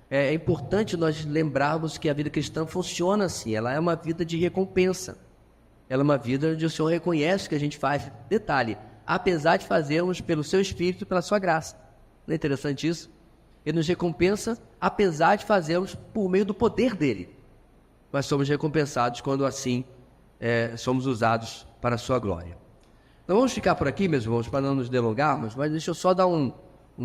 é importante nós lembrarmos que a vida cristã funciona assim, ela é uma vida de recompensa. Ela é uma vida onde o Senhor reconhece o que a gente faz. Detalhe, apesar de fazermos pelo seu Espírito e pela sua graça. Não é interessante isso? Ele nos recompensa apesar de fazermos por meio do poder dele. Mas somos recompensados quando assim somos usados para a sua glória. Então vamos ficar por aqui, meus irmãos, para não nos delongarmos, mas deixa eu só dar um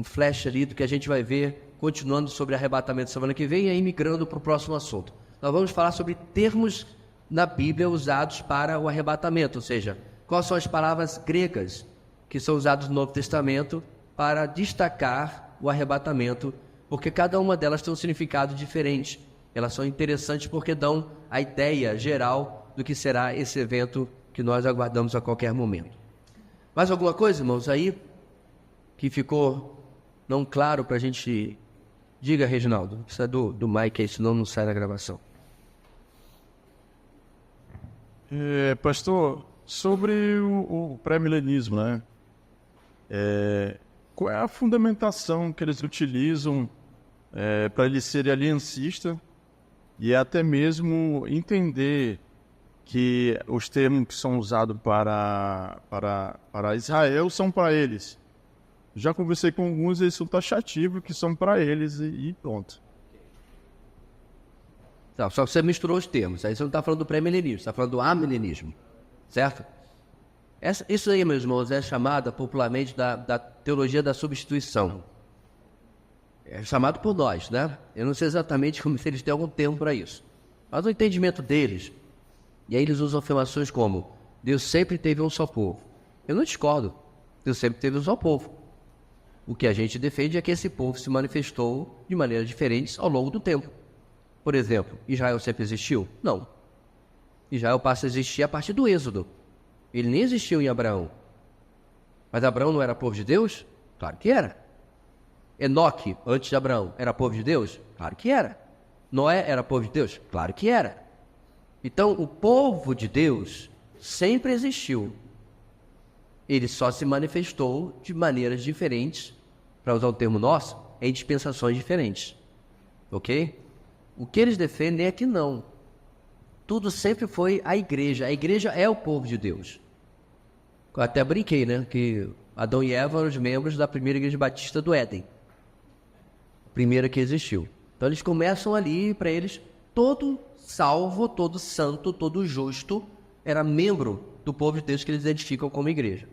flash ali do que a gente vai ver, continuando sobre arrebatamento semana que vem e aí migrando para o próximo assunto. Nós vamos falar sobre termos na Bíblia usados para o arrebatamento, ou seja, quais são as palavras gregas que são usadas no Novo Testamento para destacar o arrebatamento, porque cada uma delas tem um significado diferente. Elas são interessantes porque dão a ideia geral do que será esse evento que nós aguardamos a qualquer momento. Mais alguma coisa, irmãos, aí que ficou não claro para a gente? Diga, Reginaldo, precisa do mic aí, senão não sai na gravação. Pastor, sobre o pré-milenismo, né? qual é a fundamentação que eles utilizam para eles serem aliancistas e até mesmo entender que os termos que são usados para Israel são para eles. Já conversei com alguns, eles são taxativos, que são para eles e pronto. Não, só que você misturou os termos. Aí você não está falando do pré-milenismo, você está falando do amilenismo. Certo? Isso aí, meus irmãos, é chamada popularmente da teologia da substituição. É chamado por nós, né? Eu não sei exatamente como se eles têm algum termo para isso. Mas o entendimento deles, e aí eles usam afirmações como Deus sempre teve um só povo. Eu não discordo. Deus sempre teve um só povo. O que a gente defende é que esse povo se manifestou de maneiras diferentes ao longo do tempo. Por exemplo, Israel sempre existiu? Não. Israel passa a existir a partir do Êxodo. Ele nem existiu em Abraão. Mas Abraão não era povo de Deus? Claro que era. Enoque, antes de Abraão, era povo de Deus? Claro que era. Noé era povo de Deus? Claro que era. Então, o povo de Deus sempre existiu. Ele só se manifestou de maneiras diferentes, para usar o termo nosso, em dispensações diferentes. Ok? O que eles defendem é que não. Tudo sempre foi a igreja. A igreja é o povo de Deus. Eu até brinquei, né? Que Adão e Eva eram os membros da primeira igreja batista do Éden. A primeira que existiu. Então eles começam ali, para eles, todo salvo, todo santo, todo justo, era membro do povo de Deus que eles identificam como igreja.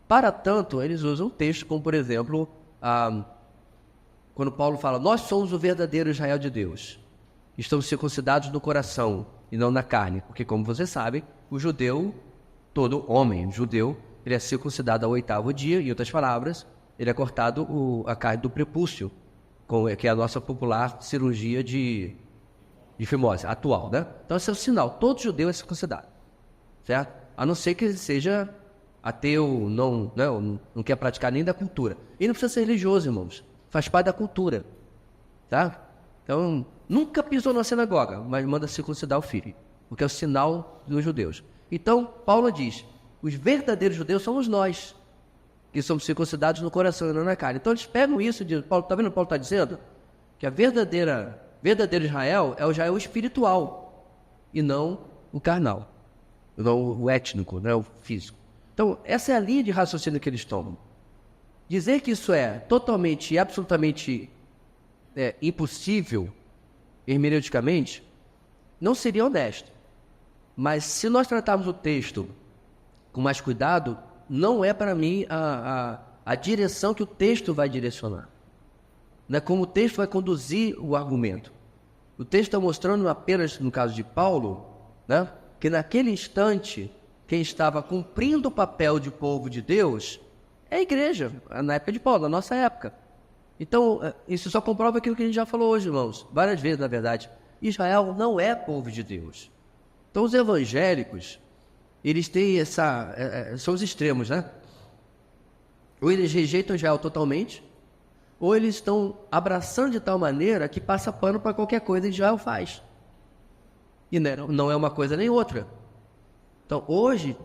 Para tanto, eles usam textos como, por exemplo, quando Paulo fala, nós somos o verdadeiro Israel de Deus. Estamos circuncidados no coração e não na carne. Porque, como você sabe, o judeu, todo homem judeu, ele é circuncidado ao 8º dia, em outras palavras, ele é cortado a carne do prepúcio, que é a nossa popular cirurgia de fimose atual, né? Então, esse é o sinal. Todo judeu é circuncidado, certo? A não ser que ele seja ateu, não quer praticar nem da cultura. E não precisa ser religioso, irmãos. Faz parte da cultura, tá? Então, nunca pisou na sinagoga, mas manda circuncidar o filho, porque é o sinal dos judeus. Então, Paulo diz, os verdadeiros judeus somos nós, que somos circuncidados no coração e não na carne. Então, eles pegam isso de Paulo, tá vendo? Paulo está dizendo que a verdadeiro Israel é o Israel espiritual e não o carnal, não o étnico, né, o físico. Então, essa é a linha de raciocínio que eles tomam. Dizer que isso é totalmente e absolutamente impossível, hermeneuticamente, não seria honesto. Mas se nós tratarmos o texto com mais cuidado, não é para mim a direção que o texto vai direcionar. Não é como o texto vai conduzir o argumento. O texto está mostrando apenas, no caso de Paulo, né, que naquele instante, quem estava cumprindo o papel de povo de Deus é a igreja, na época de Paulo, na nossa época. Então, isso só comprova aquilo que a gente já falou hoje, irmãos, várias vezes, na verdade. Israel não é povo de Deus. Então, os evangélicos, eles têm são os extremos, né? Ou eles rejeitam Israel totalmente, ou eles estão abraçando de tal maneira que passa pano para qualquer coisa que Israel faz. E não é uma coisa nem outra. Então, hoje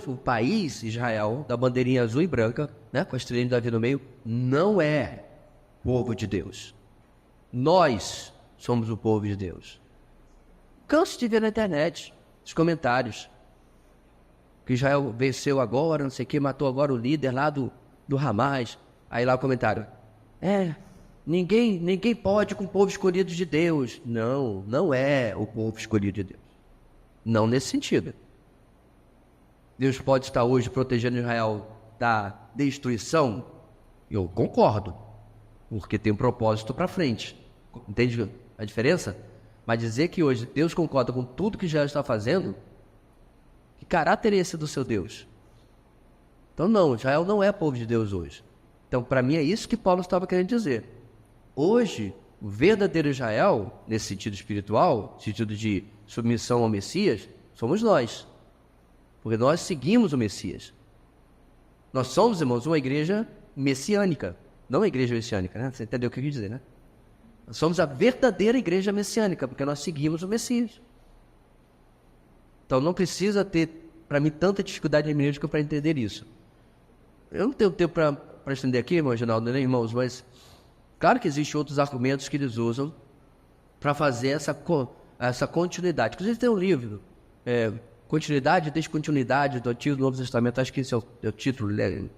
o país, Israel, da bandeirinha azul e branca, né, com a estrelinha de Davi no meio, não é povo de Deus. Nós somos o povo de Deus. Canso de ver na internet os comentários que Israel venceu agora, não sei o que, matou agora o líder lá do Hamas. Aí lá o comentário, ninguém pode com o povo escolhido de Deus. Não é o povo escolhido de Deus. Não nesse sentido. Deus pode estar hoje protegendo Israel da destruição? Eu concordo, porque tem um propósito para frente. Entende a diferença? Mas dizer que hoje Deus concorda com tudo que Israel está fazendo, que caráter é esse do seu Deus? Então não, Israel não é povo de Deus hoje. Então, para mim, é isso que Paulo estava querendo dizer. Hoje, o verdadeiro Israel, nesse sentido espiritual, no sentido de submissão ao Messias, somos nós. Porque nós seguimos o Messias. Nós somos, irmãos, uma igreja messiânica. Não uma igreja messiânica, né? Você entendeu o que eu quis dizer, né? Nós somos a verdadeira igreja messiânica, porque nós seguimos o Messias. Então não precisa ter, para mim, tanta dificuldade hermenêutica para entender isso. Eu não tenho tempo para estender aqui, irmão Reginaldo, né, irmãos, mas claro que existem outros argumentos que eles usam para fazer essa continuidade. Inclusive tem um livro, Continuidade e Descontinuidade do Antigo e do Novo Testamento, acho que esse é o título, né,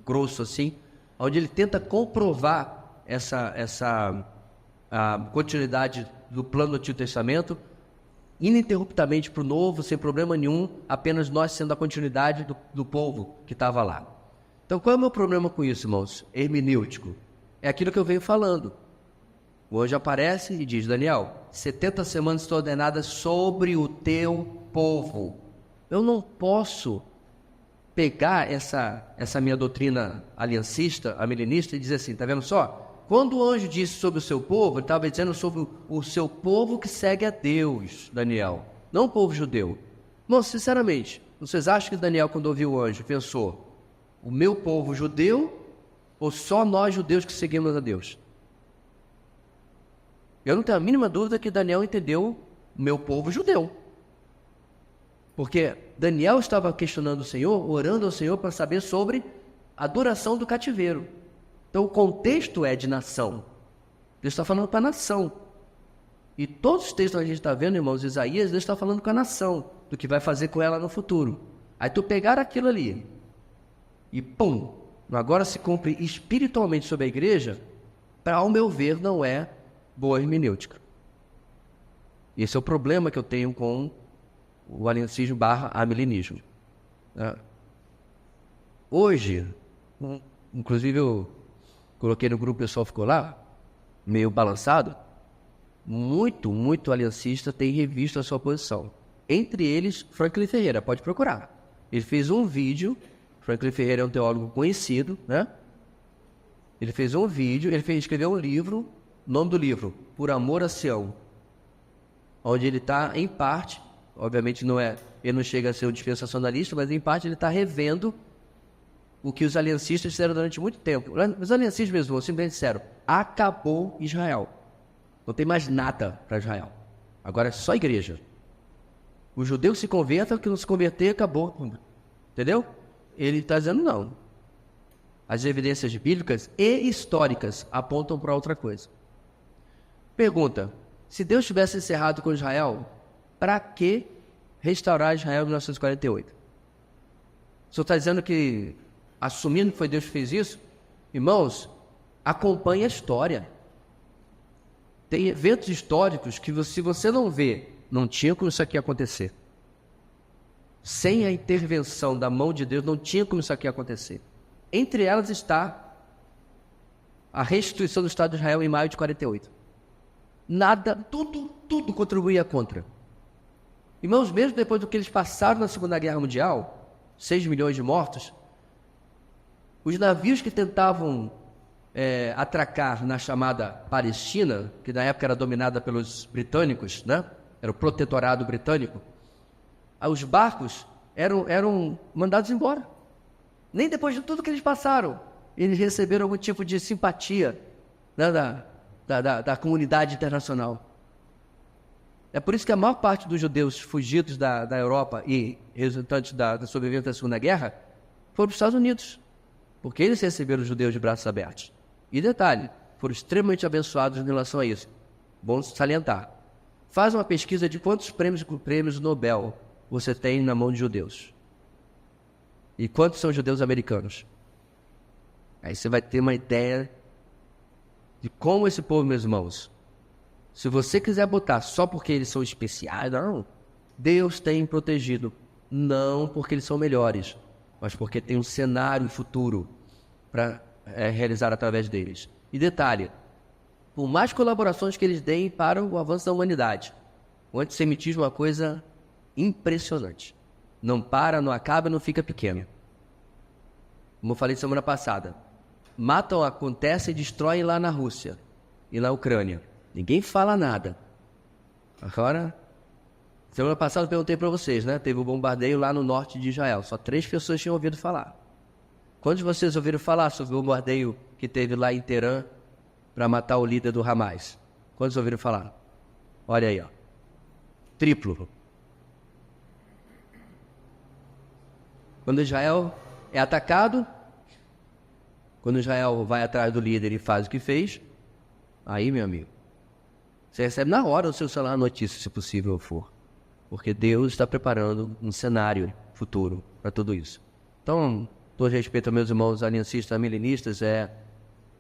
grosso assim, onde ele tenta comprovar a continuidade do plano do Antigo Testamento ininterruptamente para o Novo, sem problema nenhum, apenas nós sendo a continuidade do povo que estava lá. Então, qual é o meu problema com isso, irmãos? Hermenêutico. É aquilo que eu venho falando. O anjo aparece e diz, Daniel, 70 semanas estão ordenadas sobre o teu povo. Eu não posso pegar essa minha doutrina aliancista, amilenista, e dizer assim, tá vendo só? Quando o anjo disse sobre o seu povo, ele estava dizendo sobre o seu povo que segue a Deus, Daniel, não o povo judeu. Não, sinceramente, vocês acham que Daniel, quando ouviu o anjo, pensou, o meu povo judeu ou só nós judeus que seguimos a Deus? Eu não tenho a mínima dúvida que Daniel entendeu o meu povo judeu. Porque Daniel estava questionando o Senhor, orando ao Senhor para saber sobre a duração do cativeiro. Então o contexto é de nação. Deus está falando para a nação. E todos os textos que a gente está vendo, irmãos, Isaías, Deus está falando com a nação, do que vai fazer com ela no futuro. Aí tu pegar aquilo ali e pum, agora se cumpre espiritualmente sobre a igreja, para ao meu ver não é boa hermenêutica. Esse é o problema que eu tenho com o aliancismo / amilenismo. Hoje, inclusive eu coloquei no grupo, o pessoal ficou lá, meio balançado, muito aliancista tem revisto a sua posição. Entre eles, Franklin Ferreira, pode procurar. Ele fez um vídeo, Franklin Ferreira é um teólogo conhecido, né? Ele fez um vídeo, escreveu um livro, nome do livro, Por Amor a Sião, onde ele está, em parte, obviamente ele não chega a ser um dispensacionalista, mas em parte ele está revendo o que os aliancistas fizeram durante muito tempo. Os aliancistas mesmo, vou simplesmente disseram, acabou Israel. Não tem mais nada para Israel. Agora é só igreja. O judeu se converta, o que não se converter, acabou. Entendeu? Ele está dizendo não. As evidências bíblicas e históricas apontam para outra coisa. Pergunta, se Deus tivesse encerrado com Israel, para que restaurar Israel em 1948? O senhor está dizendo que, assumindo que foi Deus que fez isso? Irmãos, acompanhe a história. Tem eventos históricos que, se você não vê, não tinha como isso aqui acontecer. Sem a intervenção da mão de Deus, não tinha como isso aqui acontecer. Entre elas está a restituição do Estado de Israel em maio de 48. Nada, tudo contribuía contra. Irmãos, mesmo depois do que eles passaram na Segunda Guerra Mundial, 6 milhões de mortos, os navios que tentavam atracar na chamada Palestina, que na época era dominada pelos britânicos, né? Era o protetorado britânico, os barcos eram mandados embora. Nem depois de tudo que eles passaram, eles receberam algum tipo de simpatia, né, da comunidade internacional. É por isso que a maior parte dos judeus fugidos da Europa e resultantes da sobrevivência da Segunda Guerra foram para os Estados Unidos, porque eles receberam os judeus de braços abertos. E detalhe, foram extremamente abençoados em relação a isso. Bom salientar. Faz uma pesquisa de quantos prêmios Nobel você tem na mão de judeus. E quantos são judeus americanos? Aí você vai ter uma ideia de como esse povo, meus irmãos, se você quiser botar só porque eles são especiais, não. Deus tem protegido. Não porque eles são melhores, mas porque tem um cenário futuro para realizar através deles. E detalhe, por mais colaborações que eles deem para o avanço da humanidade, o antissemitismo é uma coisa impressionante. Não para, não acaba, não fica pequeno. Como eu falei semana passada, matam, acontece e destroem lá na Rússia e na Ucrânia. Ninguém fala nada. Agora, semana passada eu perguntei para vocês, né? Teve um bombardeio lá no norte de Israel. Só 3 pessoas tinham ouvido falar. Quantos de vocês ouviram falar sobre o bombardeio que teve lá em Teherã para matar o líder do Hamas? Quantos ouviram falar? Olha aí, ó. Triplo. Quando Israel é atacado, Quando Israel vai atrás do líder e faz o que fez, aí, meu amigo, você recebe na hora o seu celular a notícia, se possível for. Porque Deus está preparando um cenário futuro para tudo isso. Então, todo respeito aos meus irmãos aliancistas, milenistas, é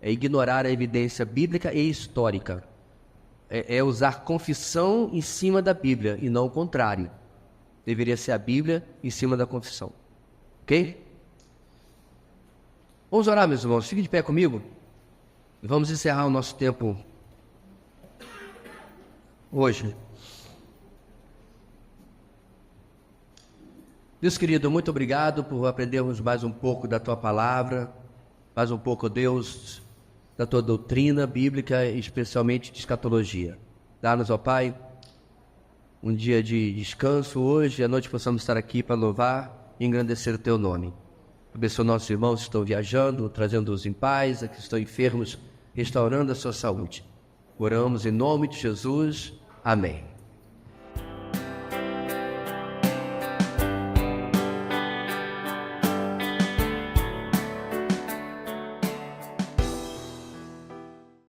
ignorar a evidência bíblica e histórica. É usar confissão em cima da Bíblia e não o contrário. Deveria ser a Bíblia em cima da confissão. Ok? Vamos orar, meus irmãos. Fique de pé comigo. E vamos encerrar o nosso tempo hoje. Deus querido, muito obrigado por aprendermos mais um pouco da Tua Palavra, mais um pouco, Deus, da Tua doutrina bíblica, especialmente de escatologia. Dá-nos, ó Pai, um dia de descanso hoje, e à noite possamos estar aqui para louvar e engrandecer o Teu nome. Abençoa nossos irmãos que estão viajando, trazendo-os em paz, que estão enfermos, restaurando a sua saúde. Oramos em nome de Jesus. Amém.